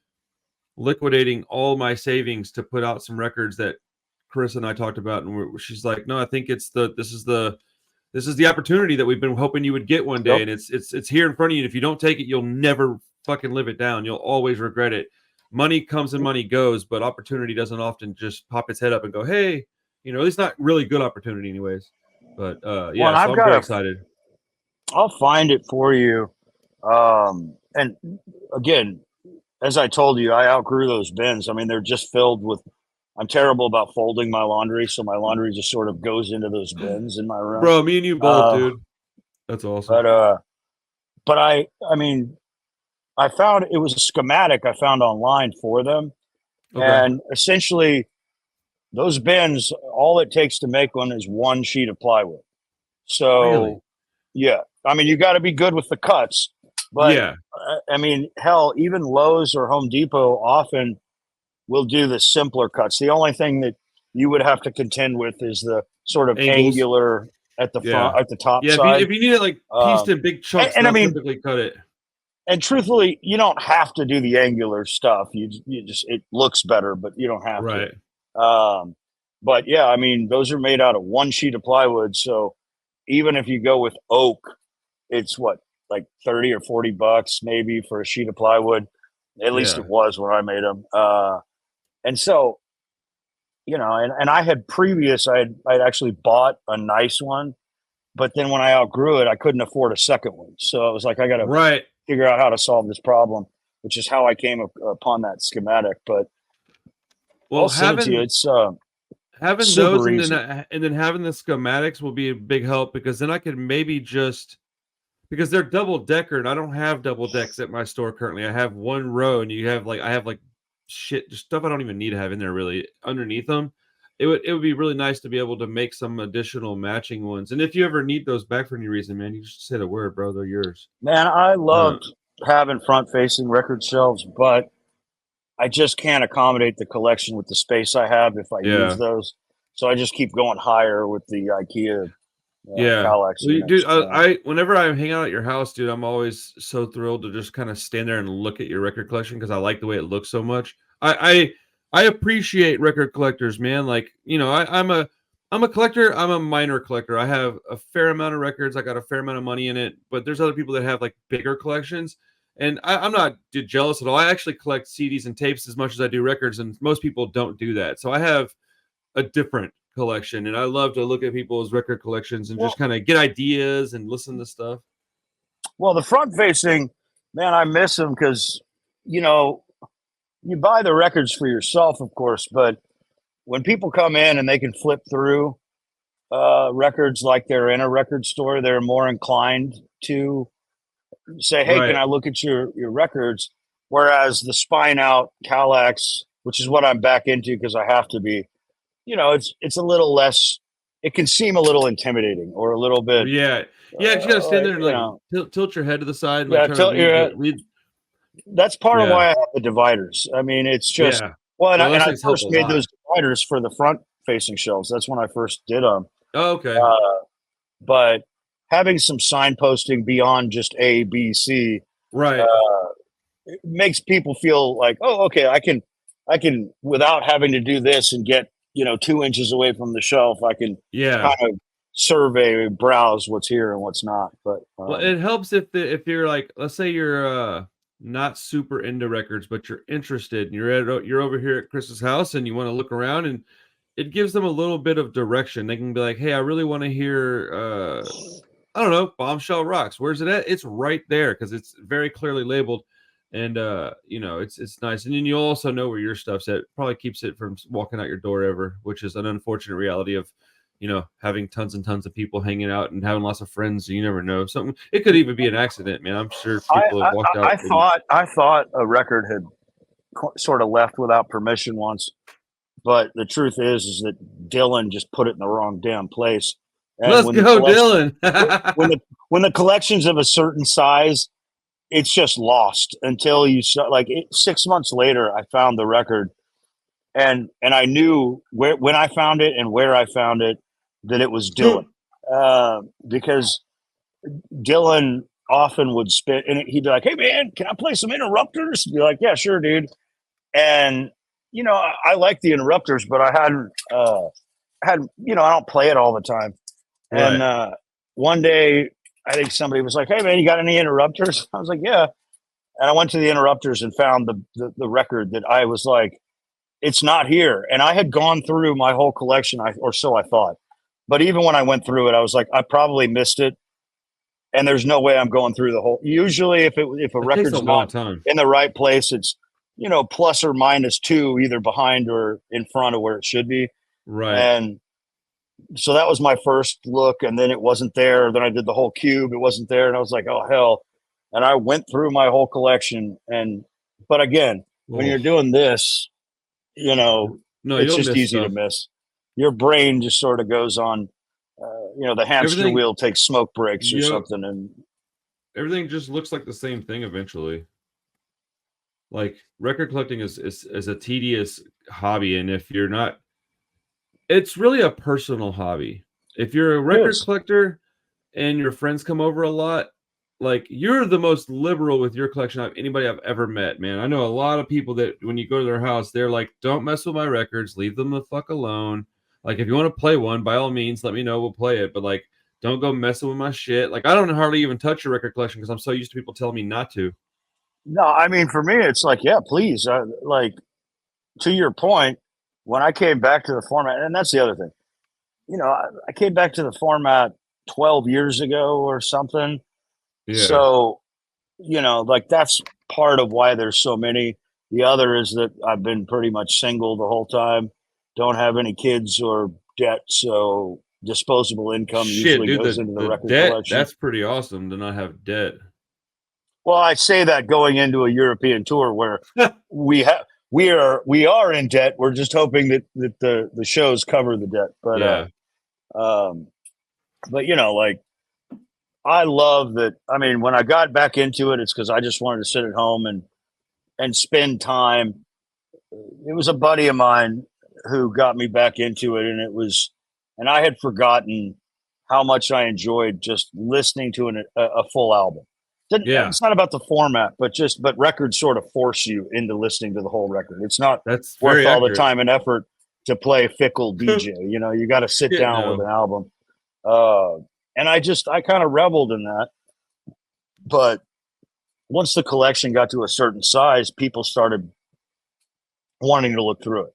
liquidating all my savings to put out some records that Chris and I talked about, and she's like, no, I think this is the opportunity that we've been hoping you would get one day, and it's here in front of you. And if you don't take it, you'll never fucking live it down. You'll always regret it. Money comes and money goes, but opportunity doesn't often just pop its head up and go, hey, at least not really good opportunity anyways. But yeah, well, so I'm very excited. I'll find it for you. And again, as I told you, I outgrew those bins. I mean, they're just filled with, I'm terrible about folding my laundry. So my laundry just sort of goes into those bins in my room. Bro, me and you both, dude. That's awesome. But I mean, I found it was a schematic I found online for them. Okay. And essentially those bins, all it takes to make one is one sheet of plywood. So really? Yeah, I mean, you got to be good with the cuts, but yeah. I mean, hell, even Lowe's or Home Depot often will do the simpler cuts. The only thing that you would have to contend with is the sort of angular at the front, at the top side. If you need it like pieced in big chunks, and I mean, typically cut it. And truthfully, you don't have to do the angular stuff. You just, it looks better, but you don't have to. But yeah, I mean, those are made out of one sheet of plywood. So even if you go with oak, it's what, like $30 or $40 maybe for a sheet of plywood. At least it was when I made them. And so, and I had I'd actually bought a nice one, but then when I outgrew it, I couldn't afford a second one. So I was like, I got to figure out how to solve this problem, which is how I came upon that schematic. But I'll send it to you. It's having those and then having the schematics will be a big help, because then I could maybe because they're double decker and I don't have double decks at my store currently. I have one row, and I have shit, just stuff I don't even need to have in there really underneath them. It would be really nice to be able to make some additional matching ones. And if you ever need those back for any reason, man, you just say the word, bro. They're yours. Man, I loved having front-facing record shelves, but I just can't accommodate the collection with the space I have if I use those. So I just keep going higher with the IKEA Klinck. Dude, I whenever I hang out at your house, dude, I'm always so thrilled to just kind of stand there and look at your record collection because I like the way it looks so much. I appreciate record collectors, man. Like, I'm a collector. I'm a minor collector. I have a fair amount of records. I got a fair amount of money in it, but there's other people that have like bigger collections. And I'm not jealous at all. I actually collect CDs and tapes as much as I do records, and most people don't do that. So I have a different collection, and I love to look at people's record collections and just kind of get ideas and listen to stuff. Well, the front facing, man, I miss them because, you buy the records for yourself, of course, but when people come in and they can flip through records like they're in a record store, they're more inclined to say, hey, can I look at your records? Whereas the spine out Klinck, which is what I'm back into because I have to be, it's a little less, it can seem a little intimidating or a little bit. Yeah. You just got to stand there and tilt your head to the side. And tilt your head. That's part of why I have the dividers. I mean, it's just, and I first made those dividers for the front facing shelves. That's when I first did them. Oh, okay. But having some signposting beyond just A, B, C, it makes people feel like, oh, okay, I can without having to do this and get 2 inches away from the shelf, I can kind of survey, browse what's here and what's not. But well, it helps if you're like, let's say you're not super into records, but you're interested, and you're over here at Chris's house and you want to look around, and it gives them a little bit of direction. They can be like, hey, I really want to hear I don't know, Bombshell Rocks. Where's it at? It's right there because it's very clearly labeled. And it's nice. And then you also know where your stuff's at. Probably keeps it from walking out your door ever, which is an unfortunate reality of having tons and tons of people hanging out and having lots of friends. You never know. Something, it could even be an accident, man. I'm sure people have walked out. I thought a record had sort of left without permission once, but the truth is that Dylan just put it in the wrong damn place. And Let's go, Dylan. when the collection's of a certain size, it's just lost until you start. 6 months later, I found the record, and I knew when I found it and where I found it that it was Dylan, because Dylan often would spit, and he'd be like, "Hey man, can I play some interrupters?" Be like, "Yeah, sure, dude." And I like the interrupters, but I hadn't I don't play it all the time. Right. And one day, I think somebody was like, "Hey man, you got any interrupters?" I was like, "Yeah." And I went to the interrupters and found the record that I was like, "It's not here." And I had gone through my whole collection, or so I thought. But even when I went through it, I was like, I probably missed it. And there's no way I'm going through the whole. Usually, if a record's not in the right place, it's plus or minus 2, either behind or in front of where it should be. Right. And so that was my first look, and then it wasn't there. Then I did the whole cube; it wasn't there, and I was like, "Oh hell!" And I went through my whole collection, but again, when you're doing this, it's just easy to miss. Your brain just sort of goes on. The hamster wheel takes smoke breaks or something, and everything just looks like the same thing eventually. Like, record collecting is a tedious hobby, and if you're not, it's really a personal hobby. If you're a record collector and your friends come over a lot, like, you're the most liberal with your collection of anybody I've ever met, man. I know a lot of people that when you go to their house, they're like, "Don't mess with my records, leave them the fuck alone. Like, if you want to play one, by all means, let me know, we'll play it. But like, don't go messing with my shit." Like, I don't hardly even touch your record collection because I'm so used to people telling me not to. No, I mean, for me, it's like, yeah, please. Like, to your point, when I came back to the format, and that's the other thing, I came back to the format 12 years ago or something. Yeah. So, like, that's part of why there's so many. The other is that I've been pretty much single the whole time, don't have any kids or debt, so disposable income usually goes into the record debt, collection. That's pretty awesome to not have debt. Well, I say that going into a European tour where we are in debt. We're just hoping that the shows cover the debt. But yeah. But like, I love that. I mean, when I got back into it, it's because I just wanted to sit at home and spend time. It was a buddy of mine who got me back into it, and I had forgotten how much I enjoyed just listening to a full album. It's not about the format, but records sort of force you into listening to the whole record. It's not worth all the time and effort to play fickle DJ. You got to sit down with an album. And I kind of reveled in that. But once the collection got to a certain size, people started wanting to look through it.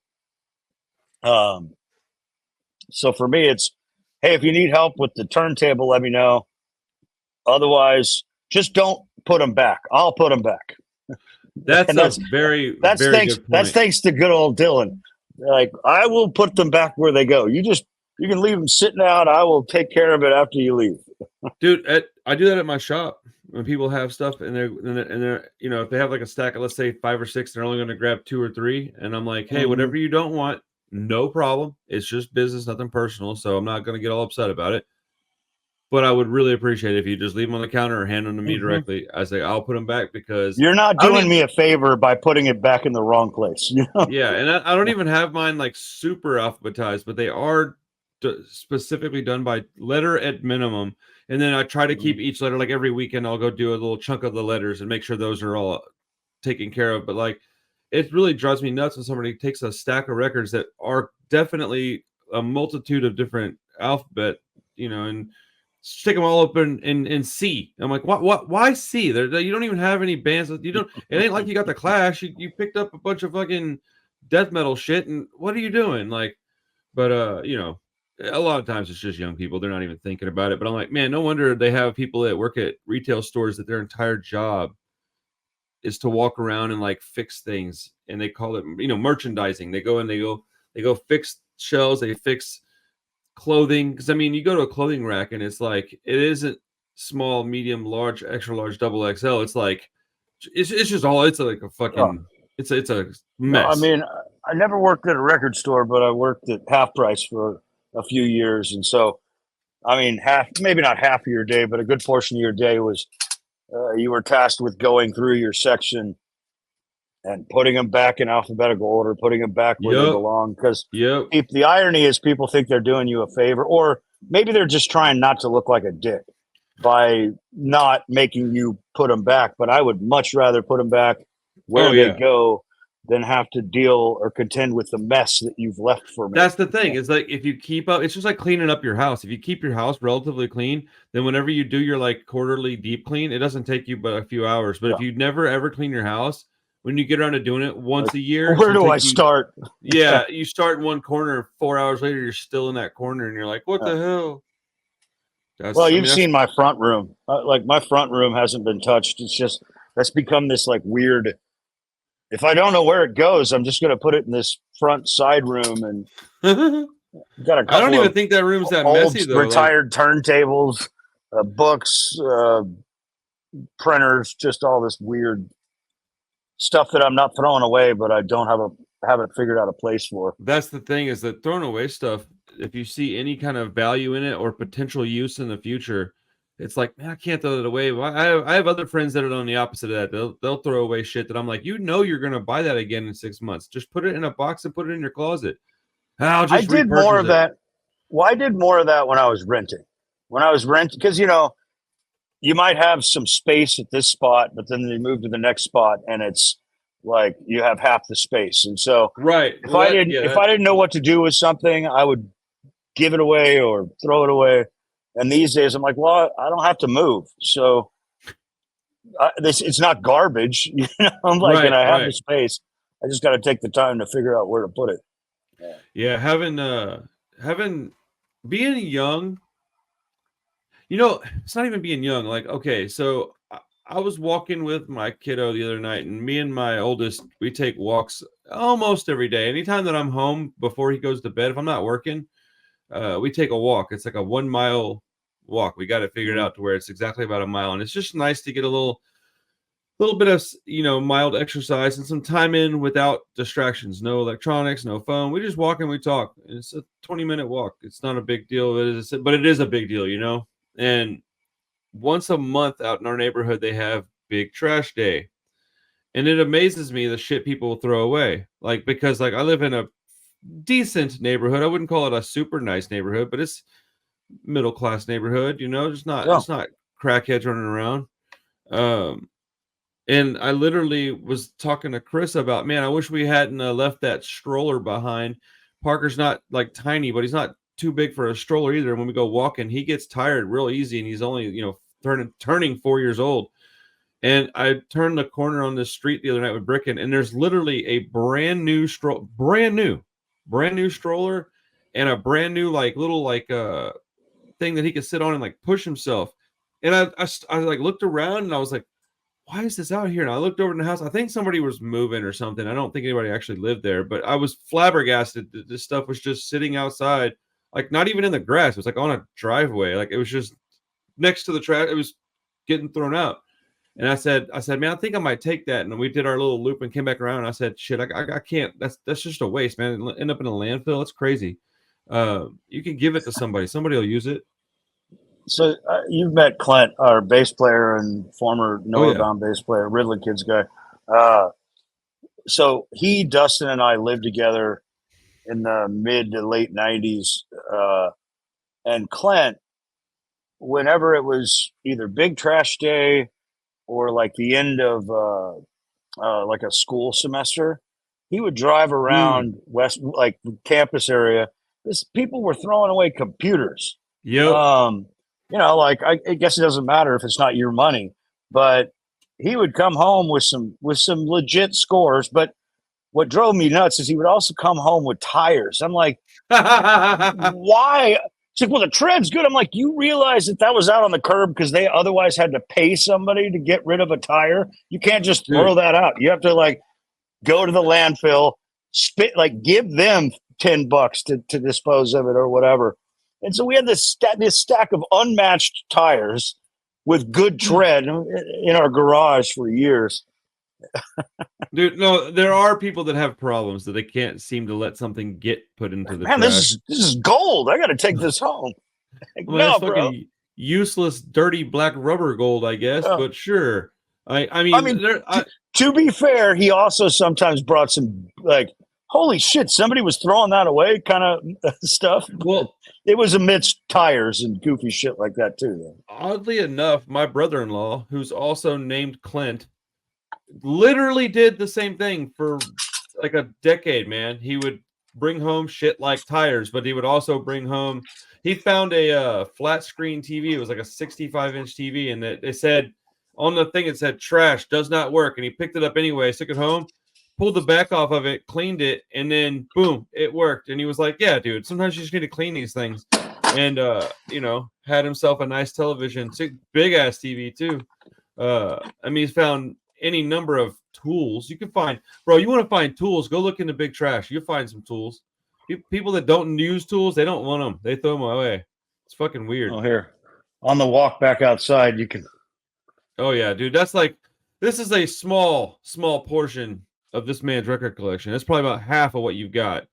So for me, it's, hey, if you need help with the turntable, let me know. Otherwise, just don't put them back. I'll put them back. That's very good point. That's thanks to good old Dylan. Like, I will put them back where they go. You can leave them sitting out. I will take care of it after you leave. Dude, I do that at my shop when people have stuff and they're if they have like a stack of, let's say, 5 or 6, they're only going to grab 2 or 3, and I'm like, hey, whatever you don't want, no problem. It's just business, nothing personal, so I'm not going to get all upset about it. But I would really appreciate it if you just leave them on the counter or hand them to me directly. I say, I'll put them back because you're not doing me a favor by putting it back in the wrong place. Yeah, and I don't even have mine like super alphabetized, but they are specifically done by letter at minimum. And then I try to keep each letter, like every weekend, I'll go do a little chunk of the letters and make sure those are all taken care of. But like, it really drives me nuts when somebody takes a stack of records that are definitely a multitude of different alphabet, and stick them all up in C. I'm like, why C? You don't even have any bands. It ain't like you got the Clash. You picked up a bunch of fucking death metal shit, and what are you doing? Like, but a lot of times it's just young people. They're not even thinking about it. But I'm like, man, no wonder they have people that work at retail stores that their entire job is to walk around and like fix things, and they call it merchandising. They go fix shelves, they fix clothing, because I mean, you go to a clothing rack and it's like it isn't small, medium, large, extra large, double XL. It's like it's just all it's like a fucking it's a No, I mess. mean, I never worked at a record store, but I worked at Half Price for a few years, and so I mean, maybe not half of your day, but a good portion of your day was you were tasked with going through your section and putting them back in alphabetical order, putting them back where they Yep. belong. Because Yep. the irony is, people think they're doing you a favor, or maybe they're just trying not to look like a dick by not making you put them back. But I would much rather put them back where they go than have to deal or contend with the mess that you've left for me. That's the thing. It's like if you keep up, it's just like cleaning up your house. If you keep your house relatively clean, then whenever you do your like quarterly deep clean, it doesn't take you but a few hours. But if you never ever clean your house, when you get around to doing it once a year, where do I start? Yeah, you start in one corner. 4 hours later, you're still in that corner, and you're like, "What the hell?" Well, you've seen my front room. Like my front room hasn't been touched. It's just that's become this like weird. If I don't know where it goes, I'm just going to put it in this front side room and got a couple. I don't even think that room's that messy though. Retired turntables, books, printers, just all this weird stuff that I'm not throwing away, but I don't haven't figured out a place for. That's the thing, is that throwing away stuff, if you see any kind of value in it or potential use in the future, it's like, man, I can't throw it away. I have other friends that are on the opposite of that. They'll throw away shit that I'm like, you're going to buy that again in 6 months. Just put it in a box and put it in your closet. I did more of that. Well, I did more of that when I was renting. Because you might have some space at this spot, but then you move to the next spot and it's like you have half the space. And so if I didn't know what to do with something, I would give it away or throw it away. And these days I'm like, well, I don't have to move. So it's not garbage. I'm like, and I have the space. I just got to take the time to figure out where to put it. Yeah. Being young, it's not even being young. Like, okay, so I was walking with my kiddo the other night, and me and my oldest, we take walks almost every day. Anytime that I'm home before he goes to bed, if I'm not working, we take a walk. It's like a 1 mile walk. We got it figured out to where it's exactly about a mile. And it's just nice to get a little bit of, mild exercise and some time in without distractions, no electronics, no phone. We just walk and we talk. It's a 20-minute walk. It's not a big deal, but it is a big deal, And once a month out in our neighborhood, they have big trash day. And it amazes me the shit people will throw away. Like, because like I live in a decent neighborhood. I wouldn't call it a super nice neighborhood, but it's middle class neighborhood, just not crackheads running around. And I literally was talking to Chris about, man, I wish we hadn't left that stroller behind. Parker's not like tiny, but he's not too big for a stroller either. And when we go walking, he gets tired real easy, and he's only, turning 4 years old. And I turned the corner on this street the other night with Bricken, and there's literally a brand new stroller and a brand new little thing that he could sit on and like push himself. And I like looked around and I was like, why is this out here? And I looked over in the house. I think somebody was moving or something. I don't think anybody actually lived there, but I was flabbergasted that this stuff was just sitting outside, like not even in the grass. It was like on a driveway. Like it was just next to the trash. It was getting thrown out. And I said, man, I think I might take that. And we did our little loop and came back around. And I said, shit, I can't. That's just a waste, man. It'll end up in a landfill. It's crazy. You can give it to somebody. Somebody will use it. So you've met Klinck, our bass player and former Nowherebound bass player, Ridley Kids guy. So Dustin and I lived together in the mid to late 90s. And Klinck, whenever it was either Big Trash Day or like the end of like a school semester, he would drive around west, like campus area. People were throwing away computers. Yep. Like I guess it doesn't matter if it's not your money, but he would come home with some legit scores. But what drove me nuts is he would also come home with tires. I'm like, why? It's like, well, the tread's good. I'm like, you realize that was out on the curb because they otherwise had to pay somebody to get rid of a tire. You can't just throw that out. You have to like go to the landfill, give them $10 to dispose of it or whatever. And so we had this stack of unmatched tires with good tread in our garage for years. Dude, no, there are people that have problems that they can't seem to let something get put into the Man, trash. this is gold. I got to take this home. Like, Well, no, that's bro. fucking useless, dirty black rubber gold, I guess. But sure, I mean, to be fair, he also sometimes brought some like, holy shit, somebody was throwing that away kind of stuff. Well, it was amidst tires and goofy shit like that too. Though. Oddly enough, my brother-in-law, who's also named Clint, literally did the same thing for like a decade, man. He would bring home shit like tires, but he would also bring home. He found a flat screen TV. It was like a 65-inch TV, and it said on the thing, it said trash, does not work. And he picked it up anyway, took it home, pulled the back off of it, cleaned it, and then boom, it worked. And he was like, yeah, dude, sometimes you just need to clean these things. And had himself a nice television, big ass TV too. I mean, he's found any number of tools you can find. Bro, you want to find tools, go look in the big trash. You'll find some tools. People that don't use tools, they don't want them. They throw them away. It's fucking weird. Oh, here. On the walk back outside, you can. Oh, yeah, dude. That's like, this is a small portion of this man's record collection. It's probably about half of what you've got.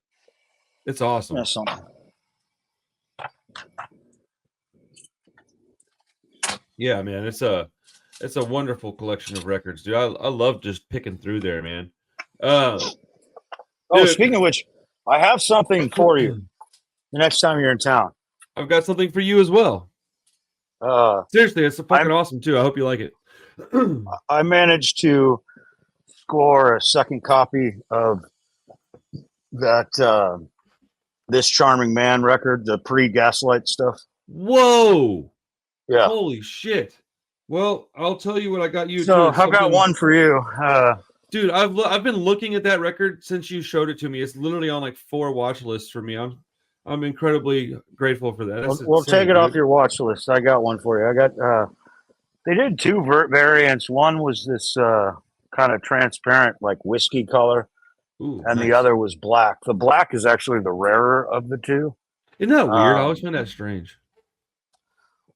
It's awesome. That's something. Yeah, man. It's a wonderful collection of records, dude. I love just picking through there, man. Speaking of which, I have something for you the next time you're in town. I've got something for you as well. Seriously, it's fucking awesome too. I hope you like it. I managed to score a second copy of that This Charming Man record, the pre-Gaslight stuff. Whoa! Yeah. Holy shit! Well, I'll tell you what I got you. So I've got one for you. Dude, I've been looking at that record since you showed it to me. It's literally on like 4 watch lists for me. I'm incredibly grateful for that. We'll take it off your watch list. I got one for you. I got. They did 2 variants. One was this kind of transparent, like whiskey color, and nice. The other was black. The black is actually the rarer of the 2. Isn't that weird? I always find that strange.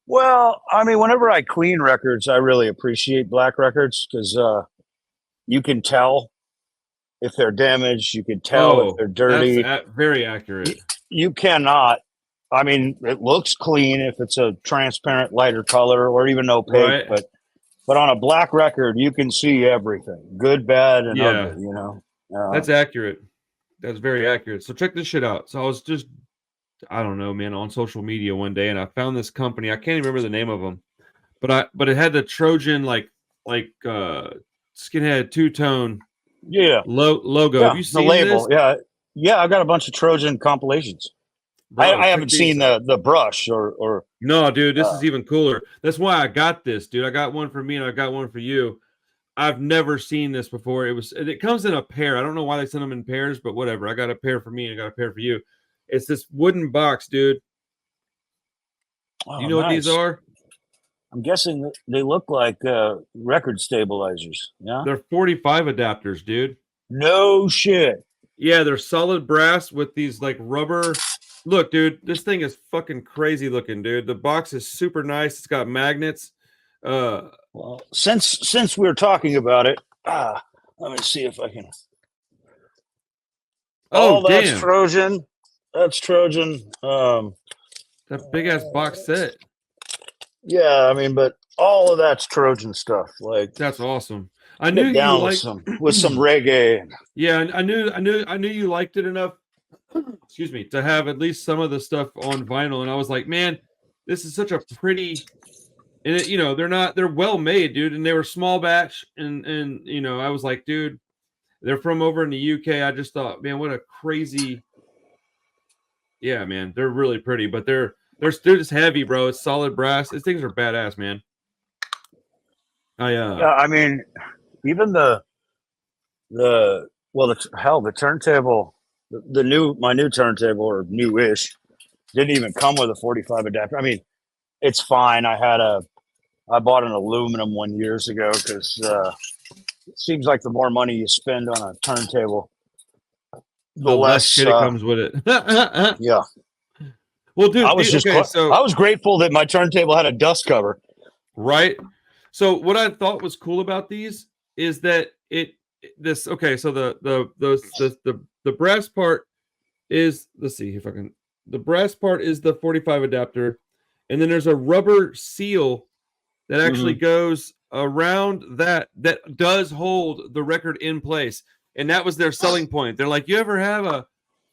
Well, I mean, whenever I clean records, I really appreciate black records because you can tell if they're damaged. You can tell if they're dirty. That's very accurate. You cannot. I mean, it looks clean if it's a transparent, lighter color or even opaque. Right. But on a black record, you can see everything, good, bad, and ugly. You know, that's accurate. That's very accurate. So check this shit out. So I was just, I don't know, man, on social media one day, and I found this company. I can't even remember the name of them, but it had the Trojan like skinhead 2-tone logo. Yeah, have you seen the label? This? Yeah. I've got a bunch of Trojan compilations. Bro, I haven't seen the brush or no, dude. This is even cooler. That's why I got this, dude. I got one for me and I got one for you. I've never seen this before. It comes in a pair. I don't know why they send them in pairs, but whatever. I got a pair for me and I got a pair for you. It's this wooden box, dude. You know what these are? I'm guessing they look like record stabilizers. Yeah, they're 45 adapters, dude. No shit. Yeah, they're solid brass with these like rubber. Look, dude, this thing is fucking crazy looking, dude. The box is super nice. It's got magnets. Well, since we're talking about it, let me see if I can. That's damn. Trojan. That's Trojan. That big ass box set. Yeah, I mean, but all of that's Trojan stuff. Like that's awesome. I knew you liked with some reggae. Yeah, I knew you liked it enough. Excuse me, to have at least some of the stuff on vinyl, and I was like, man, this is such a pretty. And they're well made, dude, and they were small batch, and I was like, dude, they're from over in the UK. I just thought, man, what a crazy. Yeah, man, they're really pretty, but they're just heavy, bro. It's solid brass. These things are badass, man. I mean, even the turntable, my new turntable or newish didn't even come with a 45 adapter. I mean, it's fine. I bought an aluminum one years ago because it seems like the more money you spend on a turntable, the less shit it comes with it. Yeah. Well, dude, I was just okay, so I was grateful that my turntable had a dust cover. right. So what I thought was cool about these is that so the brass part is, let's see if I can, the brass part is the 45 adapter, and then there's a rubber seal that actually goes around that does hold the record in place. And that was their selling point. They're like, you ever have a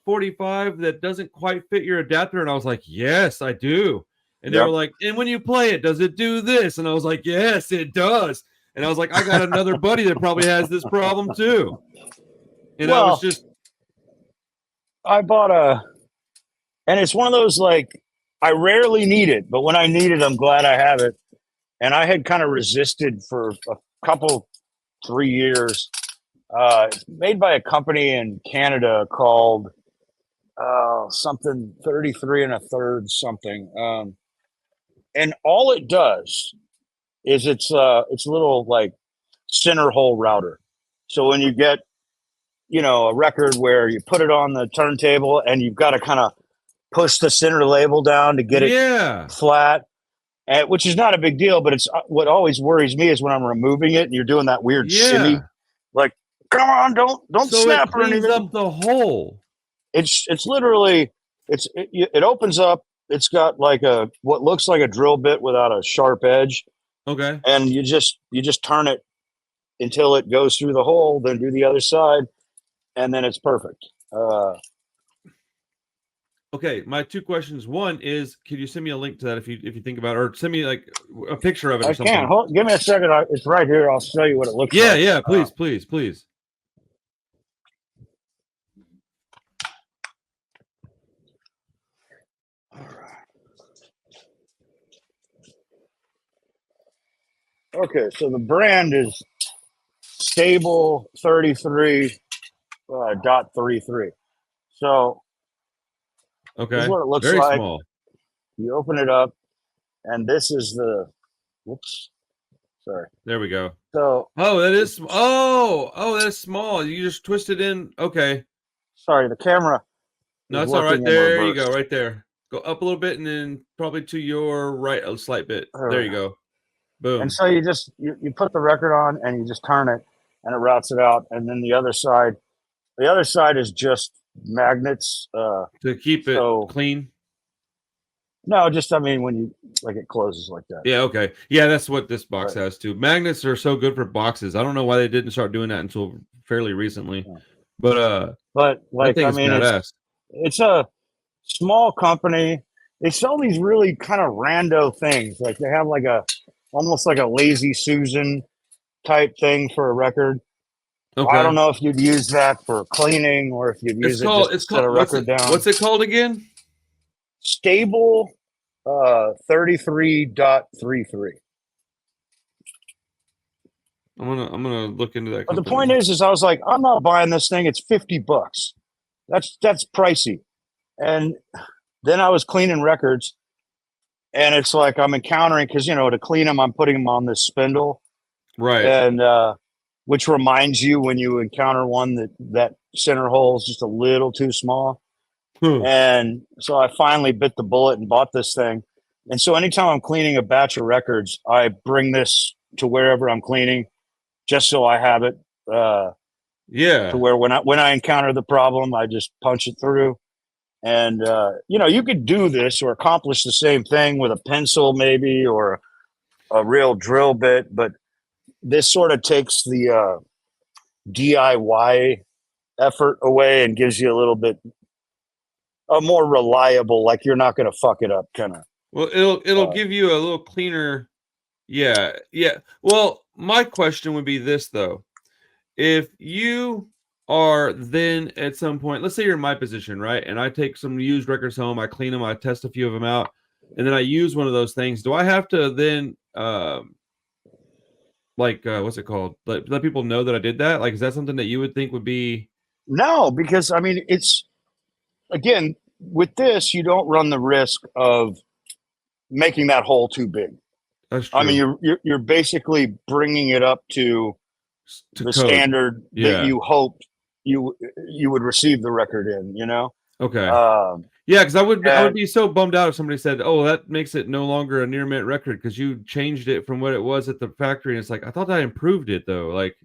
45 that doesn't quite fit your adapter? And I was like, yes, I do. And they were like, and when you play it, does it do this? And I was like, yes, it does. And I was like, I got another buddy that probably has this problem too. And well, I was just, I bought and it's one of those, like, I rarely need it, but when I need it, I'm glad I have it. And I had kind of resisted for a couple, 3 years. It's made by a company in Canada called something 33 and a third something. And all it does is it's a little, like, center hole router. So when you get, a record where you put it on the turntable and you've got to kind of push the center label down to get it flat, which is not a big deal, but it's what always worries me is when I'm removing it and you're doing that weird shimmy, like, come on, don't so snap it or cleans anything. up the hole. It's literally it opens up. It's got like what looks like a drill bit without a sharp edge. Okay. And you just turn it until it goes through the hole, then do the other side, and then it's perfect. Okay, my two questions. One is, could you send me a link to that if you think about it, or send me like a picture of it or something? I can. Give me a second. It's right here. I'll show you what it looks like. Yeah, please. Okay, so the brand is Stable 33.33. So, okay, this is what it looks very like. Small. You open it up, and this is the. Whoops, sorry. There we go. So, that is. That's small. You just twist it in. Okay. Sorry, the camera. No, it's all right. There you go. Right there. Go up a little bit, and then probably to your right a slight bit. There you go. Boom. And so you just you put the record on and you just turn it and it routes it out. And then the other side is just magnets to keep it clean. No, just when you it closes like that. Yeah, okay. Yeah, that's what this box has too. Magnets are so good for boxes. I don't know why they didn't start doing that until fairly recently. Yeah. But it's a small company. They sell these really kind of rando things. Like they have almost like a Lazy Susan type thing for a record. Okay. I don't know if you'd use that for cleaning or if you'd use it just to set a record down. What's it called again? Stable 33.33. I'm gonna look into that. But the point is I was like, I'm not buying this thing. It's $50. That's pricey. And then I was cleaning records, and it's like I'm encountering, because to clean them, I'm putting them on this spindle, right? And which reminds you when you encounter one that center hole is just a little too small. And so I finally bit the bullet and bought this thing. And so anytime I'm cleaning a batch of records, I bring this to wherever I'm cleaning, just so I have it. To where when I encounter the problem, I just punch it through. And you could do this or accomplish the same thing with a pencil, maybe, or a real drill bit, but this sort of takes the DIY effort away and gives you a little bit a more reliable, like you're not going to fuck it up kind of. Well, it'll give you a little cleaner. Yeah. Well, my question would be this though: if you are then at some point, let's say you're in my position, right? And I take some used records home, I clean them, I test a few of them out, and then I use one of those things. Do I have to then, what's it called? Let people know that I did that? Like, is that something that you would think would be? No, because it's, again, with this, you don't run the risk of making that hole too big. That's true. I mean, you're basically bringing it up to the code standard that you hoped you would receive the record in. Okay. Yeah, because I would And be so bummed out if somebody said, "Oh, that makes it no longer a near mint record because you changed it from what it was at the factory." And it's like I thought I improved it though. Like,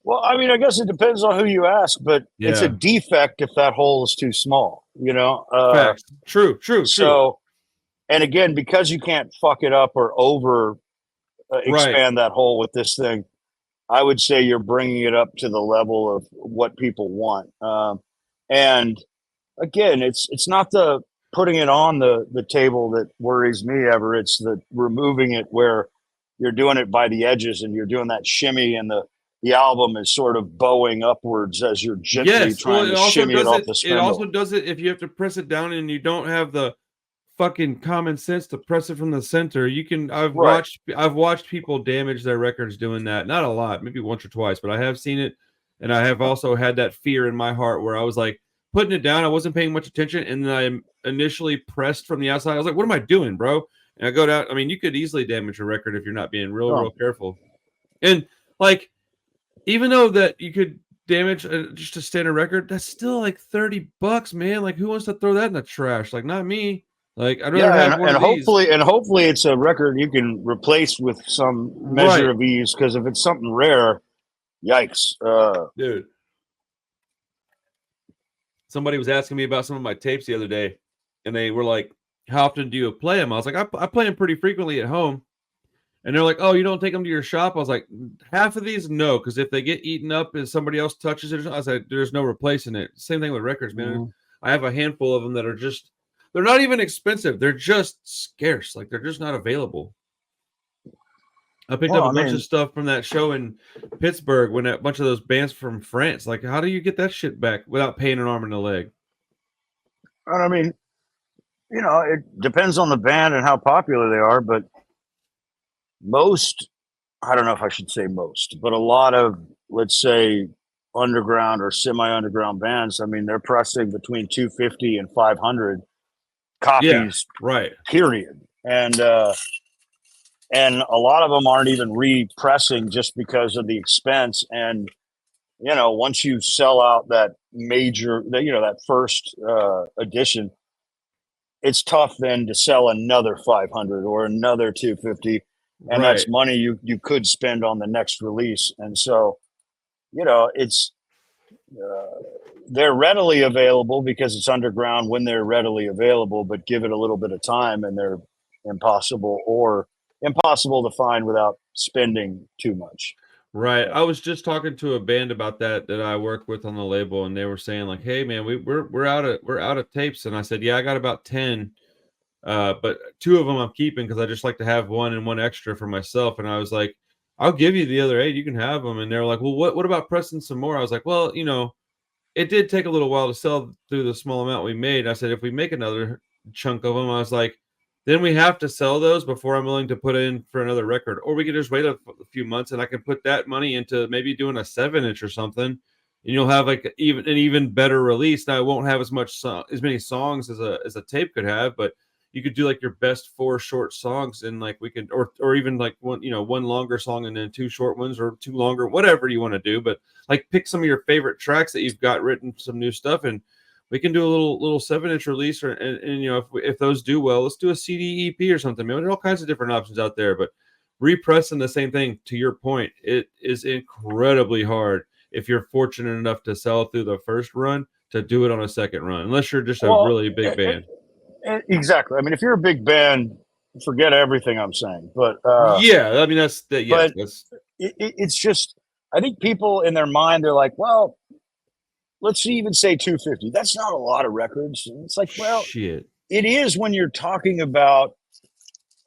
well, I mean, I guess it depends on who you ask, but it's a yeah, defect if that hole is too small, you know? facts. True, true, true. So, and again, because you can't fuck it up or over Right. expand that hole with this thing, I would say you're bringing it up to the level of what people want. And again, it's not the putting it on the table that worries me ever. It's the removing it where you're doing it by the edges and you're doing that shimmy, and the album is sort of bowing upwards as you're gently Yes. Well, trying it to also shimmy it does off it. the It also spindle. does it if you have to press it down and you don't have the fucking common sense to press it from the center. You can. Right. I've watched people damage their records doing that. Not a lot, maybe once or twice, but I have seen it, and I have also had that fear in my heart where I was like putting it down. I wasn't paying much attention, and then I initially pressed from the outside. I was like, "What am I doing, bro?" And I go down. I mean, you could easily damage a record if you're not being real Oh, careful. And like, even though that you could damage just a standard record, that's still like $30, man. Like, who wants to throw that in the trash? Like, not me. Like, I'd rather yeah, have one of these. and hopefully it's a record you can replace with some measure Right, of ease. Because if it's something rare, yikes. dude. Somebody was asking me about some of my tapes the other day, and they were like, "How often do you play them?" I was like, I play them pretty frequently at home." And they're like, "Oh, you don't take them to your shop?" I was like, "Half of these, no, because if they get eaten up and somebody else touches it, I said, there's no replacing it." Same thing with records, man. Mhm. I have a handful of them that are just, they're not even expensive. They're just scarce. Like, they're just not available. I picked Well, up a I bunch of mean, stuff from that show in Pittsburgh when a bunch of those bands from France. Like, how do you get that shit back without paying an arm and a leg? I mean, it depends on the band and how popular they are, but most, I don't know if I should say most, but a lot of, let's say, underground or semi-underground bands, I mean, they're pressing between 250 and 500 Yeah, copies, right. period. And a lot of them aren't even repressing just because of the expense. And once you sell out that major, that first edition, it's tough then to sell another 500 or another 250, and that's Right. money you could spend on the next release. And so it's they're readily available because it's underground when they're readily available, but give it a little bit of time and they're impossible to find without spending too much. Right. I was just talking to a band about that I work with on the label, and they were saying like, "Hey, man, we're out of tapes." And I said, "Yeah, I got about 10, but two of them I'm keeping because I just like to have one and one extra for myself." And I was like, "I'll give you the other 8. You can have them." And they were like, "Well, what about pressing some more?" I was like, "Well, it did take a little while to sell through the small amount we made." I said, "If we make another chunk of them," I was like, "then we have to sell those before I'm willing to put in for another record, or we could just wait a few months and I can put that money into maybe doing a 7-inch or something, and you'll have like even better release. Now it won't have as many songs as a tape could have, but you could do like your best 4 short songs, and like we could, or even like one longer song and then 2 short ones, or 2 longer, whatever you want to do, but like pick some of your favorite tracks that you've got written, some new stuff, and we can do a little 7-inch release, and if those do well, let's do a CD EP or something, man. There are all kinds of different options out there, but repressing the same thing, to your point, it is incredibly hard if you're fortunate enough to sell through the first run to do it on a second run, unless you're just a Well, really big band. exactly. I mean, if you're a big band, forget everything I'm saying. Yeah, I mean yes, But that's it's just, I think people in their mind, they're like, well, let's even say 250. That's not a lot of records. And it's like, well, shit. it is when you're talking about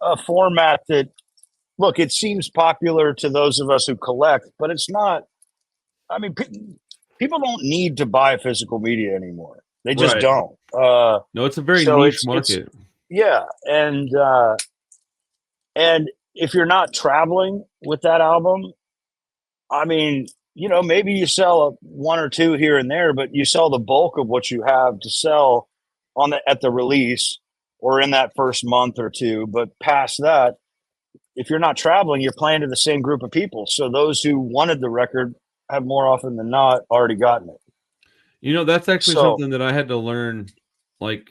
a format that, look, it seems popular to those of us who collect, but it's not. I mean, people don't need to buy physical media anymore. They just Right. don't. No, it's a very So niche it's market. yeah, and if you're not traveling with that album, I mean, maybe you sell one or two here and there, but you sell the bulk of what you have to sell at the release or in that first month or two. But past that, if you're not traveling, you're playing to the same group of people. So those who wanted the record have more often than not already gotten it. That's actually So something that I had to learn, like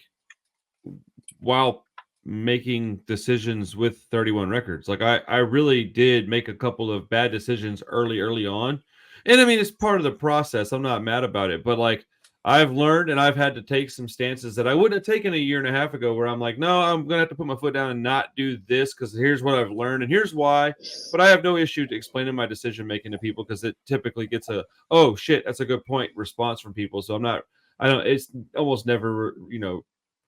while making decisions with 31 records. Like I really did make a couple of bad decisions early on. And I mean, it's part of the process. I'm not mad about it, but like I've learned and I've had to take some stances that I wouldn't have taken a year and a half ago where I'm like, no, I'm going to have to put my foot down and not do this because here's what I've learned and here's why. But I have no issue to explaining my decision making to people because it typically gets a, oh shit, that's a good point response from people. So it's almost never,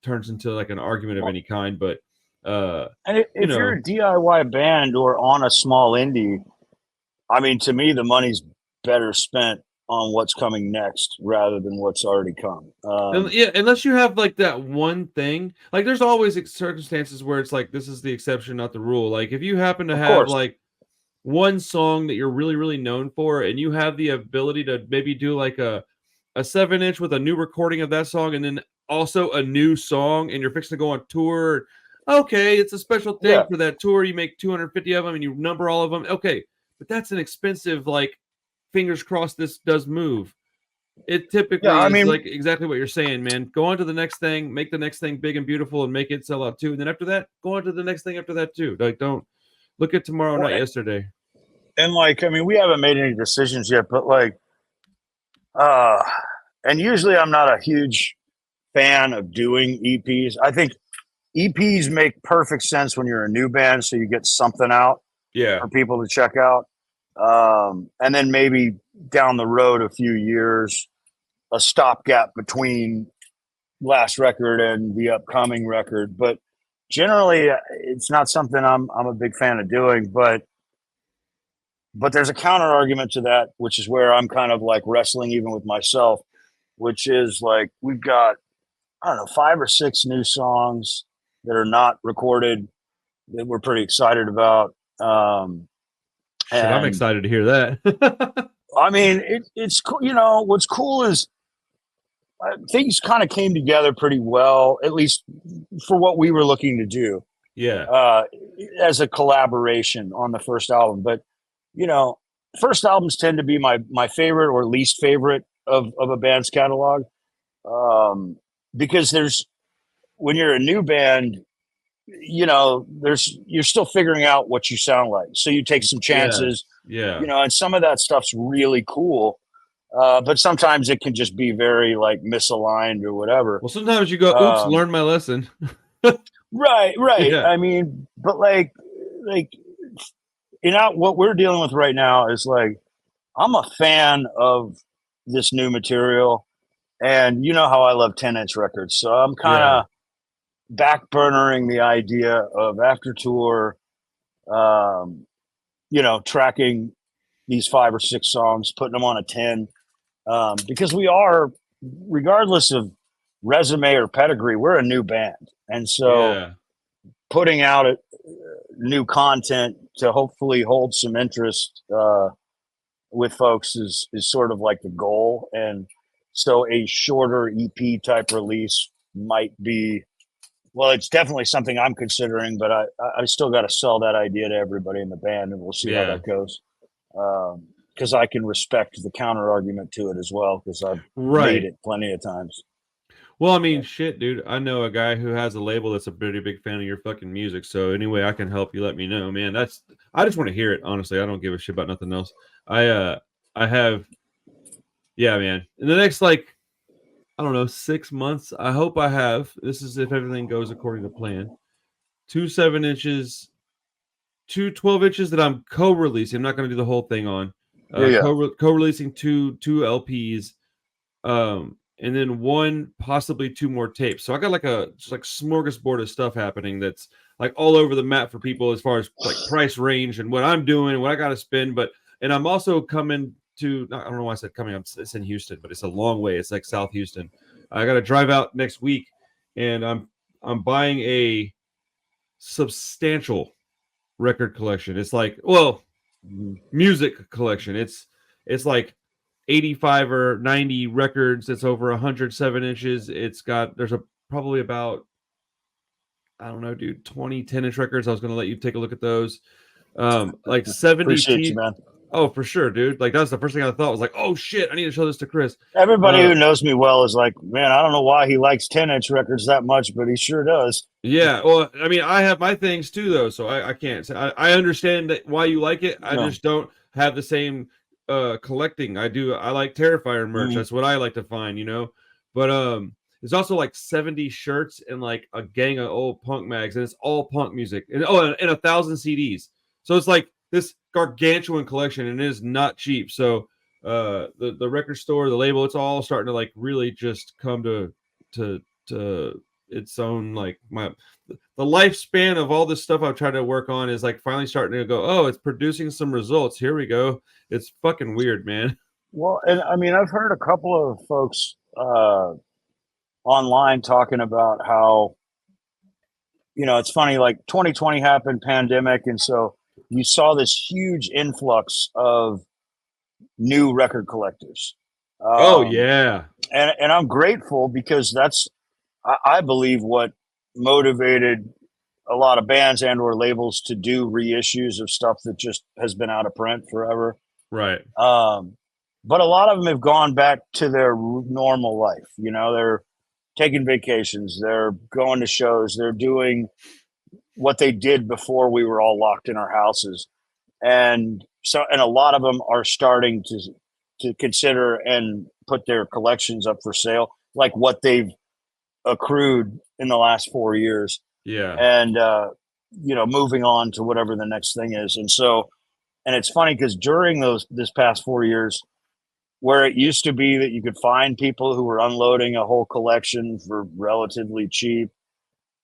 turns into like an argument of any kind, but And if you're a DIY band or on a small indie, I mean, to me, the money's better spent on what's coming next rather than what's already come. Unless you have like that one thing, like there's always circumstances where it's like this is the exception, not the rule. Like if you happen to have like one song that you're really, really known for, and you have the ability to maybe do like a 7-inch with a new recording of that song, and then also a new song, and you're fixing to go on tour. Okay, it's a special thing for that tour. You make 250 of them, and you number all of them. Okay, but that's an expensive. Like, fingers crossed, this does move. It typically is like exactly what you're saying, man. Go on to the next thing, make the next thing big and beautiful, and make it sell out too. And then after that, go on to the next thing after that too. Like, don't look at tomorrow, not yesterday. And like, I mean, we haven't made any decisions yet, but like, and usually I'm not a huge fan of doing EPs. I think EPs make perfect sense when you're a new band, so you get something out for people to check out. And then maybe down the road a few years, a stopgap between last record and the upcoming record. But generally, it's not something I'm a big fan of doing. But there's a counter argument to that, which is where I'm kind of like wrestling even with myself, which is like we've got, I don't know, 5 or 6 new songs that are not recorded that we're pretty excited about. And I'm excited to hear that. I mean, it's cool. You know, what's cool is things kind of came together pretty well, at least for what we were looking to do. Yeah. As a collaboration on the first album. But, you know, first albums tend to be my favorite or least favorite of a band's catalog. Because when you're a new band, you know, you're still figuring out what you sound like. So you take some chances, you know, and some of that stuff's really cool. But sometimes it can just be very like misaligned or whatever. Well, sometimes you go, oops, learn my lesson. Right. Yeah. I mean, but like, you know, what we're dealing with right now is like, I'm a fan of this new material, and you know how I love 10-inch records. So I'm kind of backburnering the idea of after tour, you know, tracking these 5 or 6 songs, putting them on a 10, because we are, regardless of resume or pedigree, we're a new band. And so putting out new content to hopefully hold some interest with folks is sort of like the goal. And so a shorter EP type release might be, well, it's definitely something I'm considering, but I still got to sell that idea to everybody in the band, and we'll see how that goes. Because I can respect the counter argument to it as well, because I've made it plenty of times. Well, I mean, shit, dude. I know a guy who has a label that's a pretty big fan of your fucking music. So anyway, I can help you. Let me know, man. I just want to hear it. Honestly, I don't give a shit about nothing else. I have, man. In the next, like, I don't know, 6 months, I hope I have. This is if everything goes according to plan. 2 7-inches, 2 12-inches that I'm co-releasing. I'm not going to do the whole thing on. Co-releasing two LPs. And then 1, possibly 2 more tapes. So I got like just like smorgasbord of stuff happening that's like all over the map for people as far as like price range and what I'm doing and what I got to spend. And I'm also coming to, I don't know why I said coming. It's in Houston, but it's a long way. It's like South Houston. I got to drive out next week, and I'm buying a substantial record collection. It's like, well, music collection. It's like 85 or 90 records. It's over 100 7-inches. There's probably about, I don't know, dude, 20 10-inch records. I was going to let you take a look at those. Like 70 Appreciate you, man. Oh, for sure, dude. Like that's the first thing I thought was like, oh shit, I need to show this to Chris. Everybody who knows me well is like, man, I don't know why he likes 10-inch records that much, but he sure does. Yeah, well, I mean, I have my things too, though, so I can't say I understand that why you like it. I just don't have the same collecting. I like Terrifier merch. That's what I like to find, you know. But there's also like 70 shirts and like a gang of old punk mags, and it's all punk music, and 1,000 CDs. So it's like this gargantuan collection, and it is not cheap. So the record store, the label, it's all starting to like really just come to its own, like the lifespan of all this stuff I've tried to work on is like finally starting to go, oh, it's producing some results. Here we go. It's fucking weird, man. Well, and I mean, I've heard a couple of folks online talking about how, you know, it's funny, like 2020 happened, pandemic, and so you saw this huge influx of new record collectors. Oh yeah. And I'm grateful because that's, I believe, what motivated a lot of bands and or labels to do reissues of stuff that just has been out of print forever. Right. But a lot of them have gone back to their normal life. You know, they're taking vacations, they're going to shows, they're doing what they did before we were all locked in our houses. And so, and a lot of them are starting to consider and put their collections up for sale, like what they've accrued in the last 4 years. Yeah. And you know, moving on to whatever the next thing is. And so, and it's funny because during this past 4 years, where it used to be that you could find people who were unloading a whole collection for relatively cheap,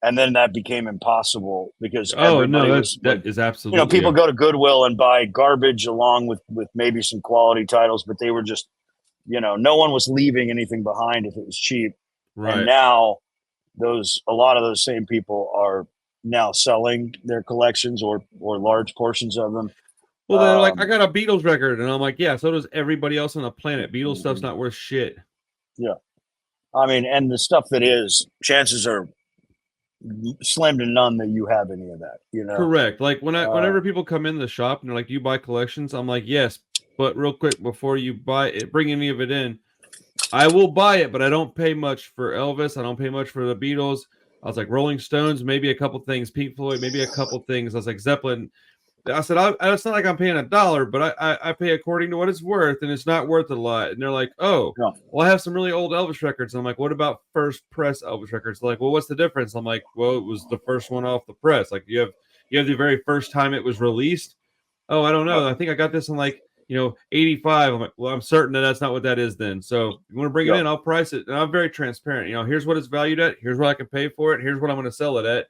and then that became impossible because that is absolutely, you know, people go to Goodwill and buy garbage along with maybe some quality titles, but they were just, you know, no one was leaving anything behind if it was cheap. Right. And now a lot of those same people are now selling their collections or large portions of them. Well, they're like, I got a Beatles record, and I'm like, yeah, so does everybody else on the planet. Beatles stuff's not worth shit. Yeah. I mean, and the stuff that is, chances are slim to none that you have any of that, you know. Correct. Like whenever people come in the shop and they're like, "Do you buy collections?" I'm like, "Yes," but real quick before you buy it, bring any of it in, I will buy it, but I don't pay much for Elvis. I don't pay much for the Beatles. I was like Rolling Stones, maybe a couple things. Pink Floyd, maybe a couple things. I was like Zeppelin. I said, it's not like I'm paying $1, but I pay according to what it's worth, and it's not worth a lot. And they're like, oh, well, I have some really old Elvis records. And I'm like, what about first press Elvis records? They're like, well, what's the difference? I'm like, well, it was the first one off the press. Like you have the very first time it was released. Oh, I don't know. I think I got this in like, 85. I'm like, well, I'm certain that's not what that is then. So you want to bring it in, I'll price it. And I'm very transparent. Here's what it's valued at. Here's what I can pay for it. Here's what I'm going to sell it at.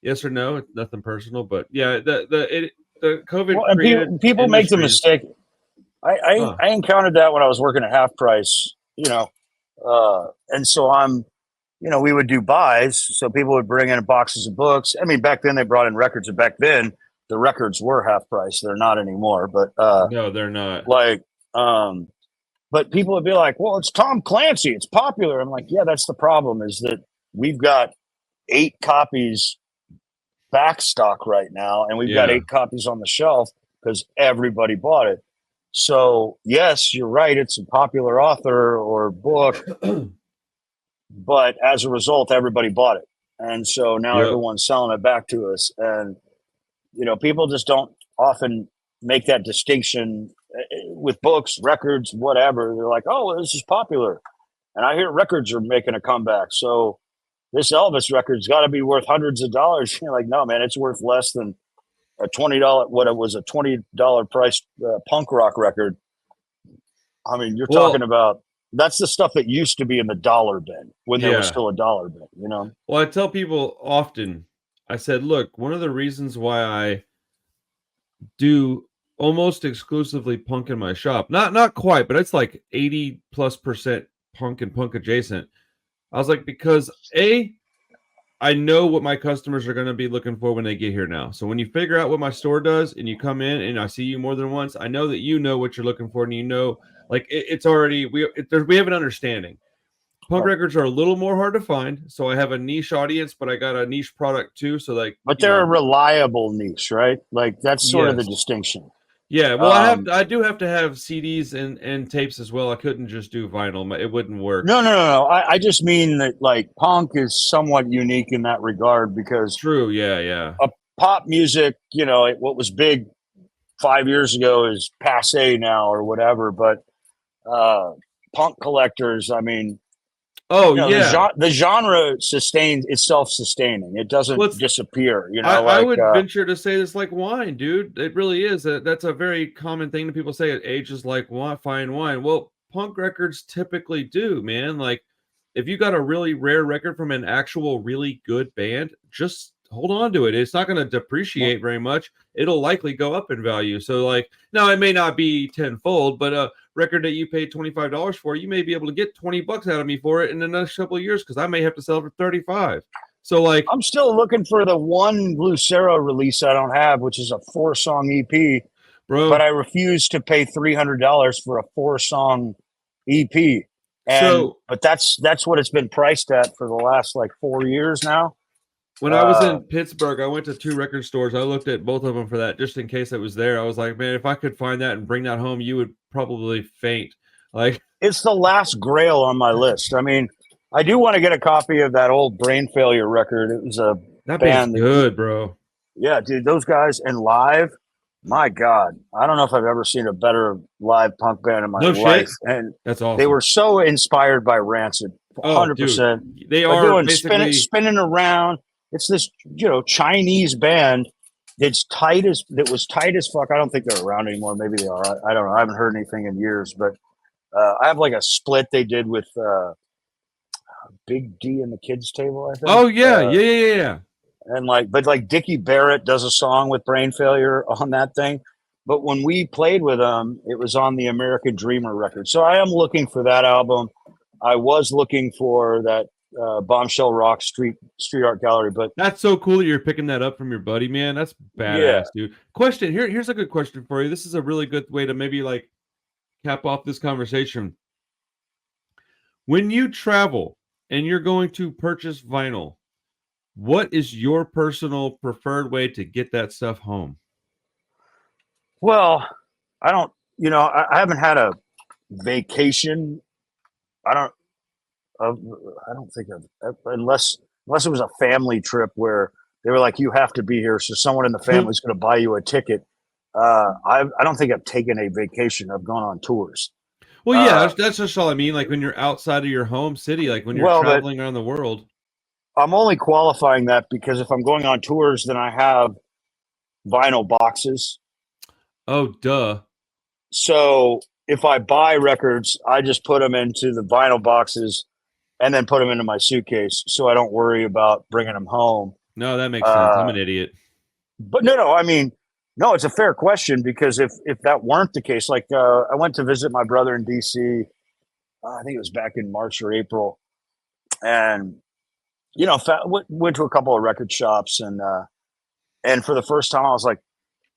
Yes or no? It's nothing personal, but yeah, the COVID. Well, and people make the mistake. I encountered that when I was working at Half Price, and so we would do buys. So people would bring in boxes of books. I mean, back then they brought in records, and back then the records were half price. They're not anymore, but no, they're not. Like, but people would be like, "Well, it's Tom Clancy. It's popular." I'm like, "Yeah, that's the problem. Is that we've got 8 copies back stock right now, and we've got 8 copies on the shelf because everybody bought it." So yes, you're right, it's a popular author or book, but as a result everybody bought it, and so now everyone's selling it back to us. And people just don't often make that distinction with books, records, whatever. They're like, oh, well, this is popular, and I hear records are making a comeback, so this Elvis record's got to be worth hundreds of dollars. You're like, no, man, it's worth less than a $20, what it was, a $20 price punk rock record. I mean, you're talking about, that's the stuff that used to be in the dollar bin when there was still a dollar bin, Well, I tell people often, I said, look, one of the reasons why I do almost exclusively punk in my shop, not quite, but it's like 80+% punk and punk adjacent. I was like, because I know what my customers are going to be looking for when they get here now. So when you figure out what my store does and you come in and I see you more than once, I know that you know what you're looking for, and like it's already, we have an understanding. Punk records are a little more hard to find, so I have a niche audience, but I got a niche product too. So like, but they're a reliable niche, right? Like that's sort of the distinction. Yeah, well, I do have to have CDs and tapes as well. I couldn't just do vinyl. It wouldn't work. No. I just mean that like punk is somewhat unique in that regard because True. Yeah. pop music, what was big 5 years ago is passe now or whatever. But punk collectors, I mean, Oh yeah. the genre sustains, it's self-sustaining. It doesn't disappear. I would venture to say this like wine, dude. It really is. That's a very common thing that people say. It ages like fine wine. Well, punk records typically do, man. Like if you got a really rare record from an actual really good band, just hold on to it. It's not going to depreciate very much. It'll likely go up in value. So like now it may not be tenfold, but a record that you paid $25 for, you may be able to get $20 out of me for it in the next couple of years because I may have to sell it for 35. So like I'm still looking for the one Lucero release I don't have, which is a 4-song EP, bro. but I refuse to pay $300 for a 4-song EP. But that's what it's been priced at for the last like 4 years now. When I was in Pittsburgh, I went to 2 record stores. I looked at both of them for that just in case it was there. I was like, man, if I could find that and bring that home, you would probably faint. Like it's the last grail on my list. I mean, I do want to get a copy of that old Brain Failure record. It was a band good, bro. Yeah, dude, those guys and live, my God, I don't know if I've ever seen a better live punk band in my life. And that's awesome. They were so inspired by Rancid, 100%. They are doing spinning around. It's this, Chinese band that was tight as fuck. I don't think they're around anymore. Maybe they are. I don't know. I haven't heard anything in years, but I have like a split they did with Big D and the Kids Table, I think. Oh yeah, yeah. And but Dickie Barrett does a song with Brain Failure on that thing. But when we played with them, it was on the American Dreamer record. So I am looking for that album. I was looking for that Bombshell Rock Street Art Gallery, but that's so cool that you're picking that up from your buddy, man. That's badass, dude. Question here's a good question for you. This is a really good way to maybe like cap off this conversation. When you travel and you're going to purchase vinyl, what is your personal preferred way to get that stuff home? Well, I don't, I haven't had a vacation. I don't think unless it was a family trip where they were like, you have to be here. So someone in the family is going to buy you a ticket. I don't think I've taken a vacation. I've gone on tours. Well, yeah, that's just all I mean. Like when you're outside of your home city, like when you're traveling around the world. I'm only qualifying that because if I'm going on tours, then I have vinyl boxes. Oh, duh. So if I buy records, I just put them into the vinyl boxes and then put them into my suitcase so I don't worry about bringing them home. No, that makes sense. I'm an idiot. But no, I mean, no, it's a fair question because if that weren't the case, like I went to visit my brother in D.C., I think it was back in March or April, and went to a couple of record shops and for the first time I was like,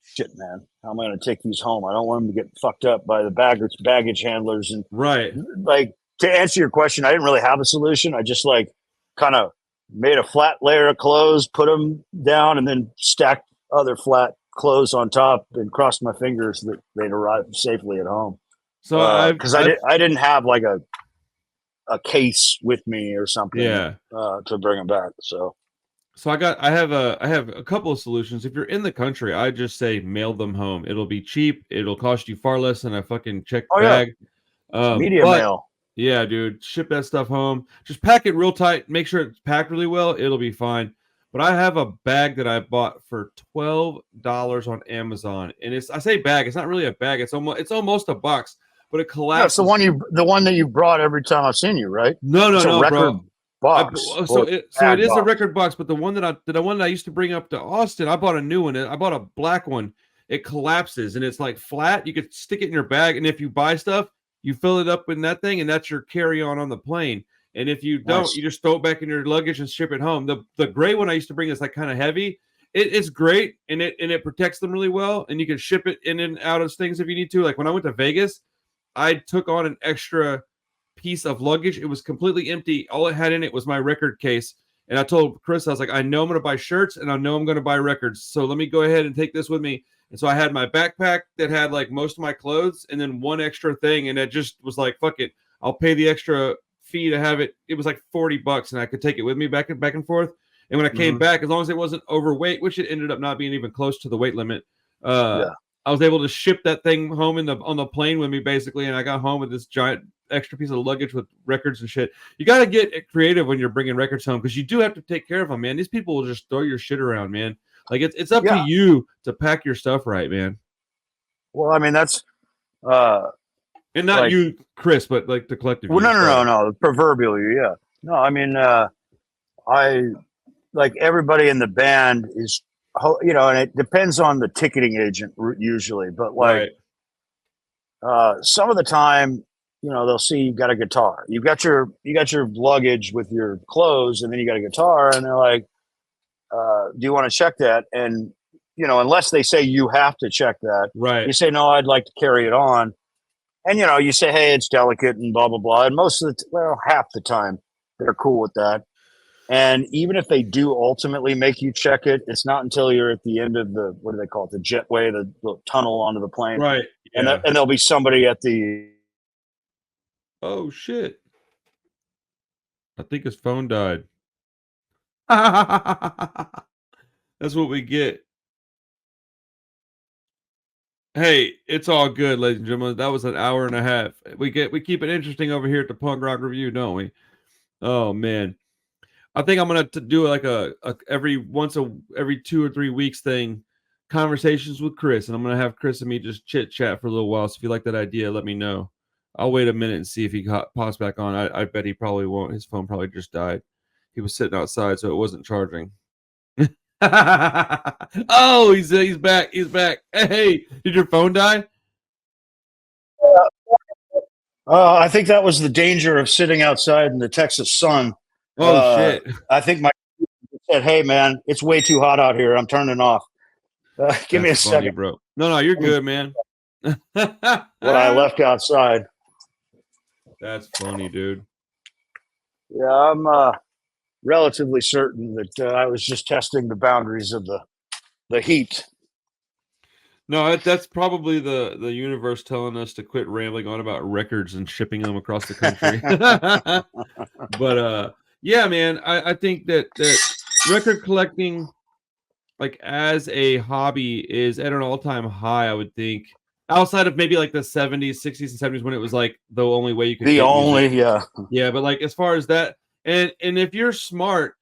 shit, man, how am I going to take these home? I don't want them to get fucked up by the baggage handlers. And right. Like to answer your question, I didn't really have a solution. I just like kind of made a flat layer of clothes, put them down and then stacked other flat clothes on top and crossed my fingers that they'd arrive safely at home. So because I didn't have like a case with me or something to bring them back. So I have a couple of solutions. If you're in the country, I just say mail them home. It'll be cheap. It'll cost you far less than a fucking check bag. Media mail. Yeah, dude, ship that stuff home. Just pack it real tight. Make sure it's packed really well. It'll be fine. But I have a bag that I bought for $12 on Amazon, and I say bag. It's not really a bag. It's almost a box. But it collapses. Yeah, it's the one that you brought every time I've seen you, right? No, record box. It is a record box, but the one that I used to bring up to Austin, I bought a new one. I bought a black one. It collapses and it's like flat. You could stick it in your bag, and if you buy stuff, you fill it up in that thing, and that's your carry-on the plane. And if you don't, you just throw it back in your luggage and ship it home. The gray one I used to bring is like kind of heavy. It's great, and it protects them really well, and you can ship it in and out of things if you need to. Like when I went to Vegas, I took on an extra piece of luggage. It was completely empty. All it had in it was my record case. And I told Chris, I was like, I know I'm going to buy shirts and I know I'm going to buy records. So let me go ahead and take this with me. And so I had my backpack that had like most of my clothes and then one extra thing. And it just was like, fuck it. I'll pay the extra fee to have it. It was like $40 and I could take it with me back and forth. And when I came back, as long as it wasn't overweight, which it ended up not being even close to the weight limit, I was able to ship that thing home on the plane with me basically. And I got home with this giant extra piece of luggage with records and shit. You got to get creative when you're bringing records home because you do have to take care of them, man. These people will just throw your shit around, man. Like it's up to you to pack your stuff right, man. Well, I mean that's and not like, you, Chris, but like the collective. Well, no. Proverbially, yeah. No, I mean I like everybody in the band is, you know, and it depends on the ticketing agent usually, but like some of the time, you know, they'll see you've got a guitar, you got your luggage with your clothes, and then you got a guitar, and they're like, do you want to check that? And, you know, unless they say you have to check that, you say, no, I'd like to carry it on. And, you know, you say, hey, it's delicate and blah, blah, blah. And most of half the time they're cool with that. And even if they do ultimately make you check it, it's not until you're at the end of the, what do they call it? The jetway, the tunnel onto the plane. Right. Yeah. And there'll be somebody at the. Oh, shit. I think his phone died. That's what we get. Hey, it's all good, ladies and gentlemen. That was an hour and a half. We keep it interesting over here at the Punk Rock Review, don't we? Oh man, I think I'm gonna do like a every 2 or 3 weeks thing, conversations with Chris, and I'm gonna have Chris and me just chit chat for a little while. So if you like that idea, let me know. I'll wait a minute and see if he pops back on. I bet he probably won't. His phone probably just died. He was sitting outside, so it wasn't charging. Oh, he's back. He's back. Hey, did your phone die? I think that was the danger of sitting outside in the Texas sun. Oh shit! I think my said, "Hey man, it's way too hot out here. I'm turning off. Give me a second, bro." No, you're good, man. What I left outside. That's funny, dude. Yeah, I'm relatively certain that I was just testing the boundaries of the heat. No, that's probably the universe telling us to quit rambling on about records and shipping them across the country. But yeah, man, I think that record collecting, like as a hobby, is at an all-time high. I would think, outside of maybe like the 70s, 60s, and 70s when it was like the only way you could. Yeah. But like as far as that, and if you're smart.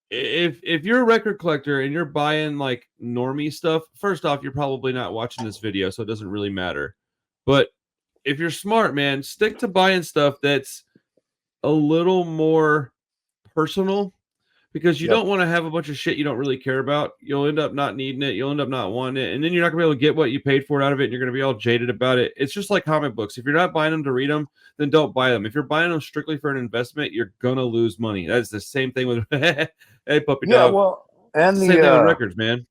If you're a record collector and you're buying like normie stuff, first off, you're probably not watching this video, so it doesn't really matter. But if you're smart, man, stick to buying stuff that's a little more personal, because you don't want to have a bunch of shit you don't really care about. You'll end up not needing it. You'll end up not wanting it. And then you're not gonna be able to get what you paid for it out of it. And you're gonna be all jaded about it. It's just like comic books. If you're not buying them to read them, then don't buy them. If you're buying them strictly for an investment, you're gonna lose money. That's the same thing with hey puppy dog. Yeah, well, and same thing with records, man.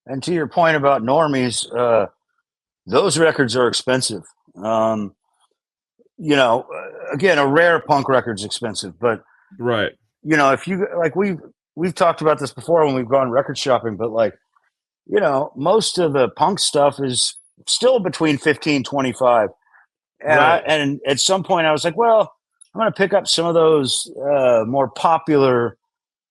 And to your point about normies, those records are expensive. You know, again, a rare punk record's expensive, but right. You know, if you like, we've talked about this before when we've gone record shopping, but like, you know, most of the punk stuff is still between 15, 25. And and at some point I was like, well, I'm going to pick up some of those more popular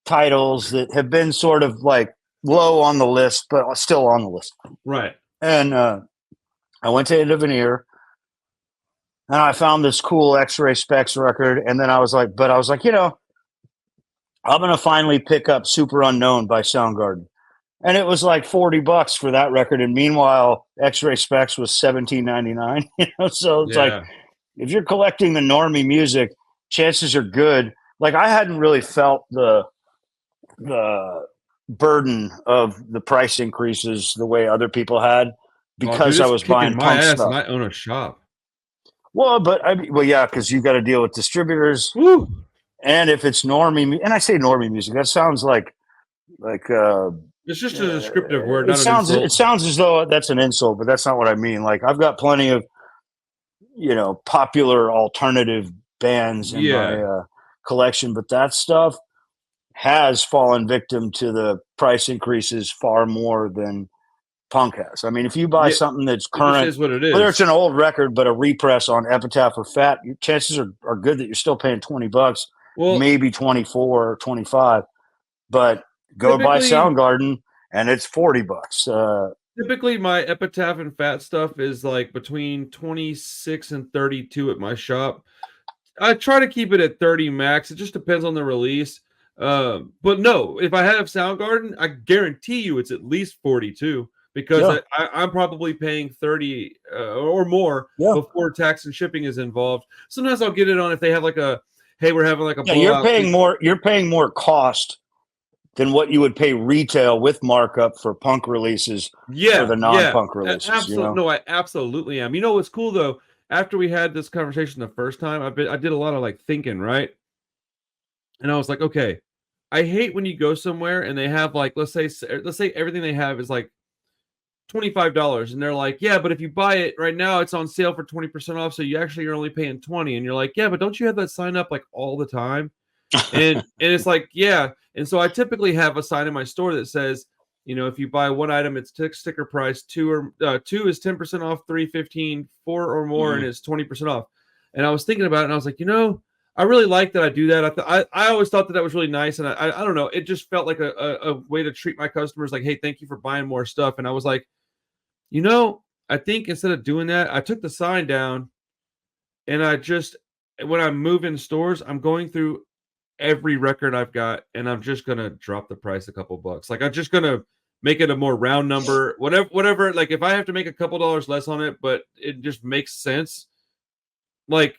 titles that have been sort of like low on the list, but still on the list. Right. And I went to End of an Ear and I found this cool X-Ray Specs record. And then I was like, you know, I'm going to finally pick up Super Unknown by Soundgarden. And it was like $40 for that record. And meanwhile, X-Ray Specs was $17.99. You know, so it's like, if you're collecting the normie music, chances are good. Like I hadn't really felt the burden of the price increases the way other people had, because I was buying punk stuff. And I own a shop. Well, but yeah, because you got to deal with distributors. Woo. And if it's normie, and I say normie music, that sounds like it's just a descriptive word. It sounds as though that's an insult, but that's not what I mean. Like I've got plenty of, you know, popular alternative bands in my collection, but that stuff has fallen victim to the price increases far more than Punk has. I mean, if you buy something that's it just current, is what it is. whether it's an old record but a repress on Epitaph or Fat, your chances are good that you're still paying $20, maybe 24 or 25. But go buy Soundgarden and it's $40. Typically, my Epitaph and Fat stuff is like between 26 and 32 at my shop. I try to keep it at 30 max. It just depends on the release. But no, if I have Soundgarden, I guarantee you it's at least 42 because I'm probably paying 30 or more before tax and shipping is involved. Sometimes I'll get it on if they have like hey, we're having like a blowout. You're paying more cost than what you would pay retail with markup for punk releases for the non-punk releases. Absolutely. No, I absolutely am. You know what's cool though? After we had this conversation the first time, I did a lot of like thinking, right? And I was like, okay, I hate when you go somewhere and they have like, let's say everything they have is like $25, and they're like, yeah, but if you buy it right now, it's on sale for 20% off, so you're only paying 20, and you're like, yeah, but don't you have that sign up like all the time? And it's like, yeah. And so I typically have a sign in my store that says, if you buy one item, it's sticker price. Two is 10% off, 3 15, 4 or more, and it's 20% off. And I was thinking about it, and I was like, I really like that I do that. I always thought that was really nice, and I don't know, it just felt like a way to treat my customers like, hey, thank you for buying more stuff. And I was like, I think instead of doing that, I took the sign down, and when I move in stores, I'm going through every record I've got, and I'm just gonna drop the price a couple bucks. Like, I'm just gonna make it a more round number, whatever. Like, if I have to make a couple dollars less on it, but it just makes sense. Like,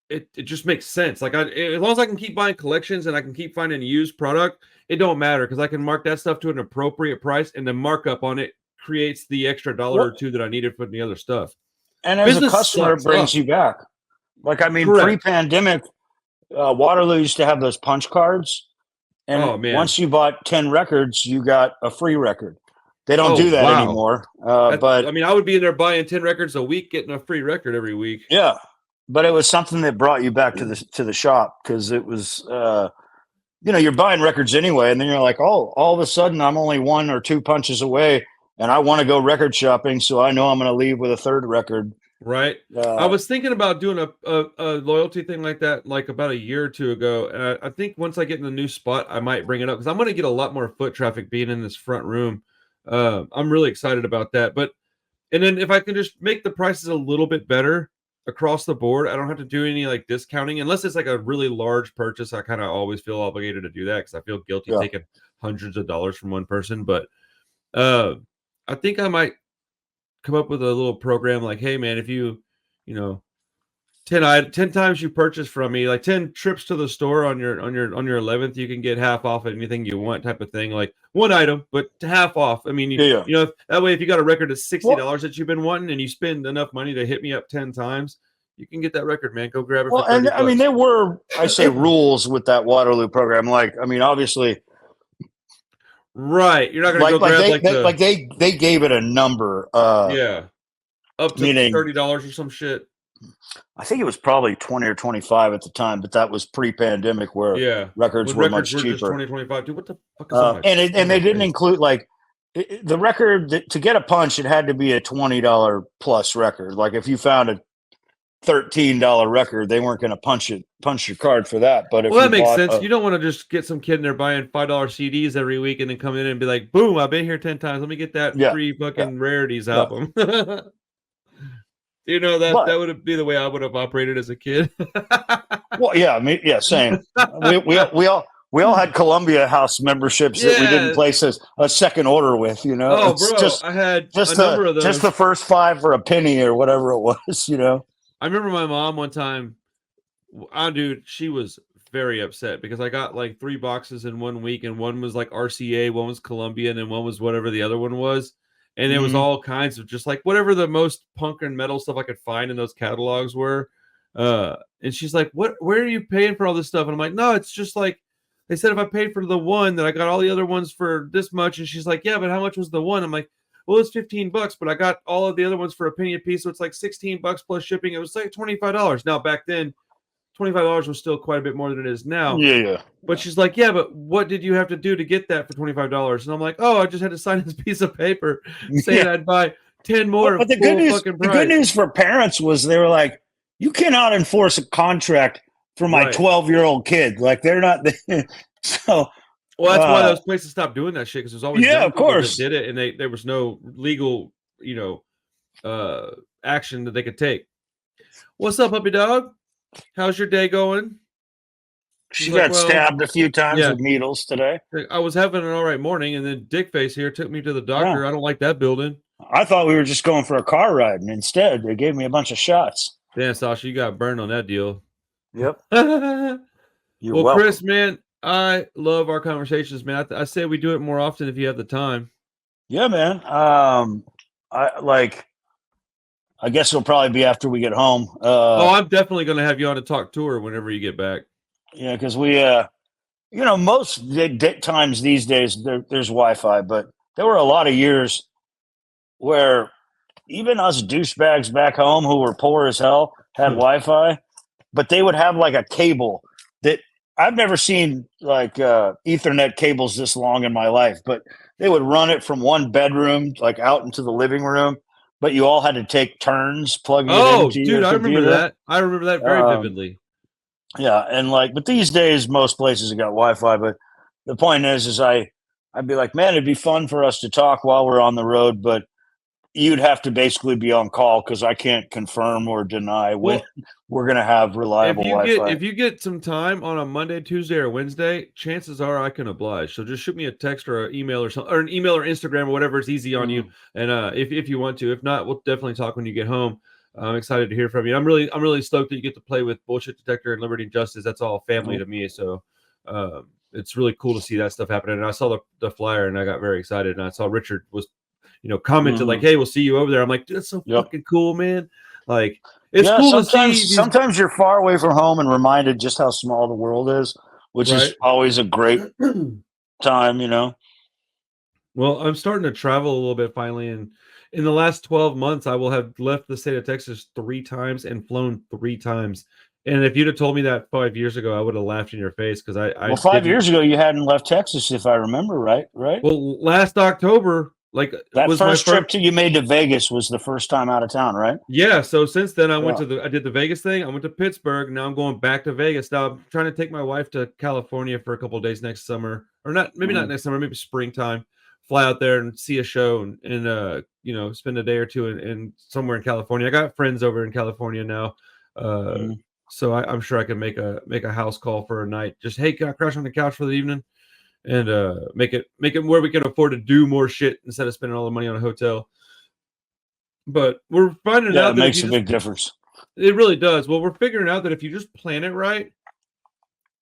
it just makes sense. Like, as long as I can keep buying collections and I can keep finding used product, it don't matter because I can mark that stuff to an appropriate price, and the markup on it creates the extra $1 or $2 that I needed for the other stuff. And as a customer, it brings you back. Like, I mean, pre-pandemic, Waterloo used to have those punch cards, and once you bought 10 records, you got a free record. They don't do that anymore. But I mean, I would be in there buying 10 records a week, getting a free record every week. Yeah, but it was something that brought you back to the shop because it was, you're buying records anyway, and then you're like, oh, all of a sudden I'm only 1 or 2 punches away, and I want to go record shopping, so I know I'm going to leave with a third record. Right. I was thinking about doing a loyalty thing like that, like about a year or two ago. And I think once I get in the new spot, I might bring it up because I'm going to get a lot more foot traffic being in this front room. I'm really excited about that. And then if I can just make the prices a little bit better across the board, I don't have to do any like discounting unless it's like a really large purchase. I kind of always feel obligated to do that because I feel guilty taking hundreds of dollars from one person. But I think I might come up with a little program like, hey man, if you 10 times you purchase from me, like 10 trips to the store on your 11th, you can get half off anything you want, type of thing. Like one item, but half off. I mean, that way, if you got a record of $60 that you've been wanting and you spend enough money to hit me up 10 times, you can get that record, man. Go grab it. Well, and I mean, there were, rules with that Waterloo program. Like, I mean, obviously, right. You're not going to go grab they gave it a number. Up to $30 or some shit. I think it was probably 20 or 25 at the time, but that was pre-pandemic where records were much cheaper. Just 20, 25. Dude, what the fuck is and they didn't include like the record to get a punch. It had to be a $20 plus record. Like if you found a $13 record, they weren't going to punch your card for that. But that makes sense. You don't want to just get some kid in there buying $5 CDs every week and then come in and be like, boom, I've been here 10 times. Let me get that free fucking rarities album. That would be the way I would have operated as a kid. Well, yeah, I mean, same. We all had Columbia House memberships that we didn't place a second order with. Oh, bro, I had a number of those. Just the first 5 for a penny or whatever it was. I remember my mom one time. She was very upset because I got like 3 boxes in 1 week, and one was like RCA, one was Columbia, and then one was whatever the other one was. And it was all kinds of just like whatever the most punk and metal stuff I could find in those catalogs were. And she's like, where are you paying for all this stuff? And I'm like, no, it's just like, they said if I paid for the one that I got all the other ones for this much. And she's like, yeah, but how much was the one? I'm like, well, it's $15, but I got all of the other ones for a penny a piece. So it's like $16 plus shipping. It was like $25. Now back then $25 was still quite a bit more than it is now. Yeah. But she's like, yeah, but what did you have to do to get that for $25? And I'm like, oh, I just had to sign this piece of paper saying I'd buy 10 more. But the good news for parents was they were like, you cannot enforce a contract for my 12-year-old kid. Like they're not. So. Well, that's why those places stopped doing that shit, because there's always of course that did it, and there was no legal, action that they could take. What's up, puppy dog? How's your day going? She got stabbed a few times with needles today. I was having an all right morning, and then Dickface here took me to the doctor. Yeah. I don't like that building. I thought we were just going for a car ride, and instead they gave me a bunch of shots. Damn, Sasha, you got burned on that deal. Yep. You're welcome. Chris, man, I love our conversations, man. I say we do it more often if you have the time. Yeah, man. I guess it'll probably be after we get home. I'm definitely going to have you on to talk to her whenever you get back. Yeah, because we, most times these days there's Wi-Fi, but there were a lot of years where even us douchebags back home who were poor as hell had Wi-Fi, but they would have like a cable that I've never seen like Ethernet cables this long in my life, but they would run it from one bedroom like out into the living room, but you all had to take turns plugging it into your computer. I remember that. I remember that very vividly. Yeah, and but these days most places have got Wi-Fi, but the point is I'd be like, man, it'd be fun for us to talk while we're on the road, but you'd have to basically be on call because I can't confirm or deny when we're going to have reliable Wi-Fi. If you get some time on a Monday, Tuesday, or Wednesday, chances are I can oblige. So just shoot me a text or an email or something, or an email or Instagram or whatever is easy on you. And if you want to, if not, we'll definitely talk when you get home. I'm excited to hear from you. I'm really stoked that you get to play with Bullshit Detector and Liberty and Justice. That's all family to me. So it's really cool to see that stuff happening. And I saw the flyer and I got very excited. And I saw Richard was commented like, hey, we'll see you over there. I'm like, dude, that's so fucking cool, man. Like, it's cool to see. Sometimes you're far away from home and reminded just how small the world is, which is always a great time, Well, I'm starting to travel a little bit finally. And in the last 12 months, I will have left the state of Texas 3 times and flown 3 times. And if you'd have told me that 5 years ago, I would have laughed in your face because I 5 years ago, you hadn't left Texas, if I remember right? Well, last October, that was first trip you made to Vegas was the first time out of town, right? Yeah. So since then, I did the Vegas thing. I went to Pittsburgh. Now I'm going back to Vegas. Now I'm trying to take my wife to California for a couple of days next summer, or not next summer, maybe springtime. Fly out there and see a show and spend a day or two in somewhere in California. I got friends over in California now, so I'm sure I can make a house call for a night. Just, hey, can I crash on the couch for the evening? And make it where we can afford to do more shit instead of spending all the money on a hotel. But we're finding out that makes a big difference. It really does. Well, we're figuring out that if you just plan it right,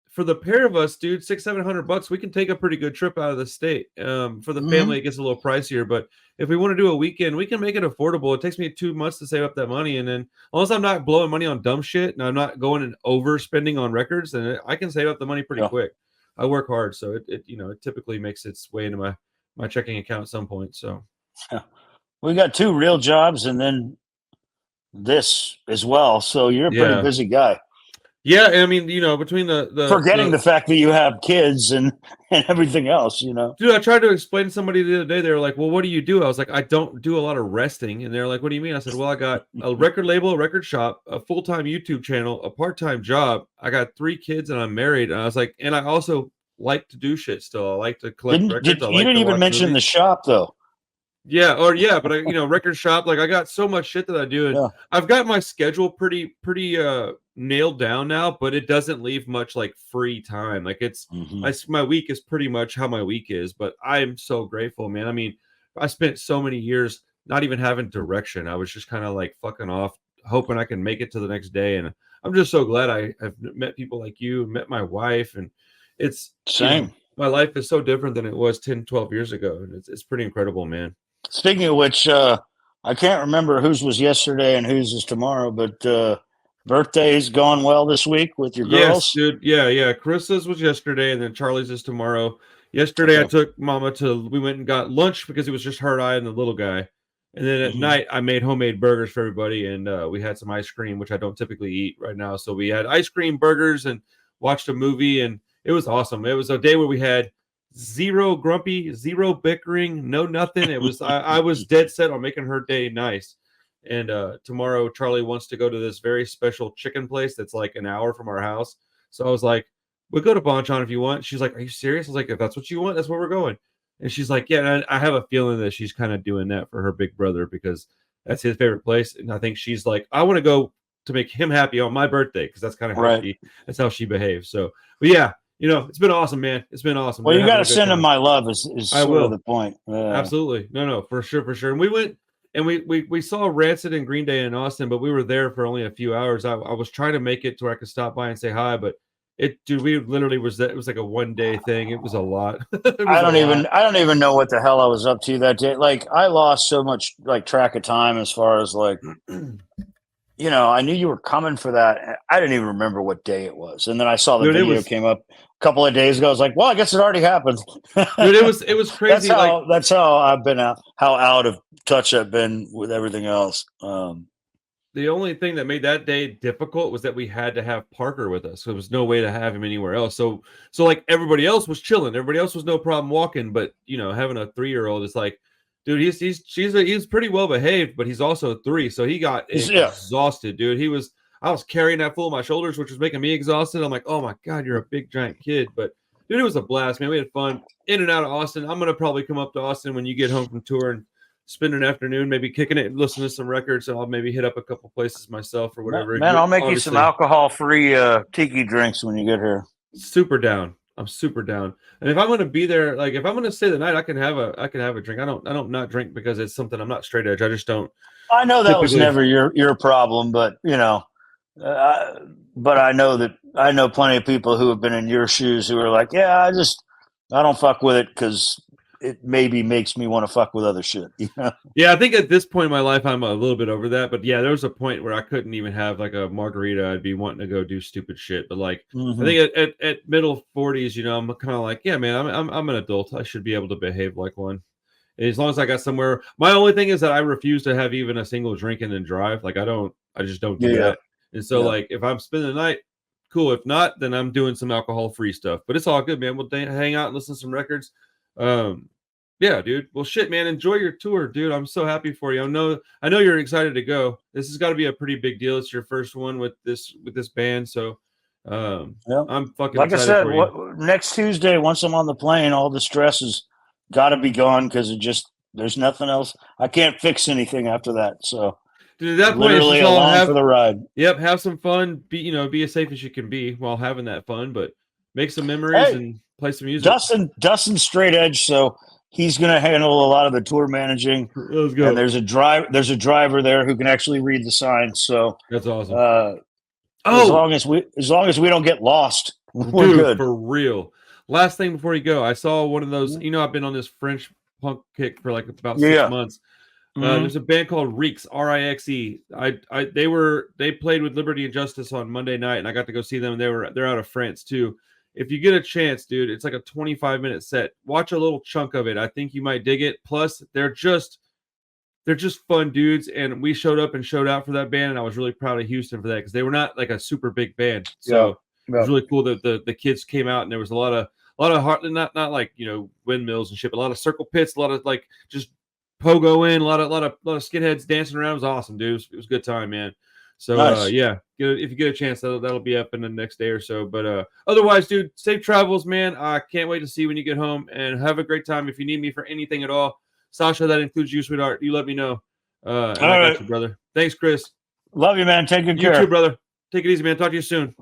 for the pair of us, dude, $600-700, we can take a pretty good trip out of the state. For the family, it gets a little pricier, but if we want to do a weekend, we can make it affordable. It takes me 2 months to save up that money, and then unless I'm not blowing money on dumb shit and I'm not going and overspending on records, then I can save up the money pretty quick. I work hard, so it typically makes its way into my checking account at some point. So we got 2 real jobs and then this as well. So you're a pretty busy guy. Yeah, I mean, between the forgetting the fact that you have kids and everything else, Dude, I tried to explain to somebody the other day. They were like, well, what do you do? I was like, I don't do a lot of resting. And they're like, what do you mean? I said, well, I got a record label, a record shop, a full-time YouTube channel, a part-time job. I got 3 kids and I'm married. And I was like, and I also like to do shit still. I like to collect records. You didn't even mention the shop though. Yeah, but record shop, like I got so much shit that I do, and I've got my schedule pretty nailed down now, but it doesn't leave much like free time. Like it's my week is pretty much how my week is, but I'm so grateful, man. I mean, I spent so many years not even having direction. I was just kind of like fucking off, hoping I can make it to the next day, and I'm just so glad I've met people like you, met my wife, and it's same. My life is so different than it was 10-12 years ago, and it's pretty incredible, man. Speaking of which, I can't remember whose was yesterday and whose is tomorrow, but birthday's gone well this week with your girls? Yes, dude. Yeah. Chris's was yesterday, and then Charlie's is tomorrow. Yesterday, I took Mama we went and got lunch because it was just her, I, and the little guy. And then at night, I made homemade burgers for everybody, and we had some ice cream, which I don't typically eat right now. So we had ice cream, burgers, and watched a movie, and it was awesome. It was a day where we had zero grumpy, zero bickering, no nothing. It was I was dead set on making her day nice. And tomorrow, Charlie wants to go to this very special chicken place that's like an hour from our house. So I was like, "We'll go to Bonchon if you want." She's like, "Are you serious?" I was like, "If that's what you want, that's where we're going." And she's like, "Yeah." And I have a feeling that she's kind of doing that for her big brother because that's his favorite place. And I think she's like, "I want to go to make him happy on my birthday," because that's kind of how she behaves. So, but yeah, it's been awesome, man. It's been awesome. Well, you got to send him my love. Is sort of the point. Absolutely, no, for sure. And we went and we saw Rancid and Green Day in Austin, but we were there for only a few hours. I was trying to make it to where I could stop by and say hi, but we literally it was like a 1 day thing. It was a lot. I don't even know what the hell I was up to that day. Like I lost so much like track of time as far as like, I knew you were coming for that. I didn't even remember what day it was. And then I saw the video came up a couple of days ago. I was like, well, I guess it already happened. Dude, it was crazy. That's how I've been how out of touch I've been with everything else. The only thing that made that day difficult was that we had to have Parker with us. So there was no way to have him anywhere else. So like everybody else was chilling. Everybody else was no problem walking. But having a 3-year-old is like, dude, he's pretty well behaved, but he's also 3. So he got exhausted, dude. I was carrying that fool on my shoulders, which was making me exhausted. I'm like, oh my God, you're a big giant kid. But dude, it was a blast, man. We had fun in and out of Austin. I'm gonna probably come up to Austin when you get home from tour and spend an afternoon, maybe kicking it and listening to some records. And I'll maybe hit up a couple places myself or whatever. Man, I'll make you some alcohol-free tiki drinks when you get here. Super down. I'm super down. And if I'm going to be there, like if I'm going to stay the night, I can have a drink. I don't not drink because it's something I'm not straight edge. I just don't. I know that was never your problem, but but I know plenty of people who have been in your shoes who are like, yeah, I don't fuck with it because it maybe makes me want to fuck with other shit. Yeah, I think at this point in my life, I'm a little bit over that. But yeah, there was a point where I couldn't even have like a margarita. I'd be wanting to go do stupid shit. But like, I think at middle 40s, I'm kind of like, yeah, man, I'm an adult. I should be able to behave like one. As long as I got somewhere. My only thing is that I refuse to have even a single drink and then drive. Like I just don't do that. And so like, if I'm spending the night, cool. If not, then I'm doing some alcohol-free stuff. But it's all good, man. We'll hang out and listen to some records. Yeah, dude. Well, shit, man. Enjoy your tour, dude. I'm so happy for you. I know you're excited to go. This has got to be a pretty big deal. It's your first one with this band, so I'm fucking like excited I said. for you. Next Tuesday, once I'm on the plane, all the stress has got to be gone because there's nothing else. I can't fix anything after that. So, dude, at that point, literally it's just along for the ride. Yep, have some fun. Be as safe as you can be while having that fun, but make some memories and play some music. Dustin's straight edge, so he's going to handle a lot of the tour managing. Let's go. And there's a driver there who can actually read the signs. So that's awesome. As long as we don't get lost, we're good. For real. Last thing before you go, I saw one of those. I've been on this French punk kick for like about 6 months. There's a band called Rixe, R-I-X-E. They played with Liberty and Justice on Monday night, and I got to go see them. They're out of France too. If you get a chance, dude, it's like a 25-minute set. Watch a little chunk of it. I think you might dig it. Plus, they're just fun dudes, and we showed up and showed out for that band, and I was really proud of Houston for that because they were not like a super big band. So it was really cool that the kids came out, and there was a lot of heart, not like windmills and shit, but a lot of circle pits, a lot of like just pogo in, a lot of skinheads dancing around. It was awesome, dude. It was a good time, man. So nice. If you get a chance, that'll be up in the next day or so. But otherwise, dude, safe travels, man. I can't wait to see you when you get home, and have a great time. If you need me for anything at all, Sasha, that includes you, sweetheart. You let me know. I got you, brother. Thanks, Chris. Love you, man. Take good care. You too, brother. Take it easy, man. Talk to you soon.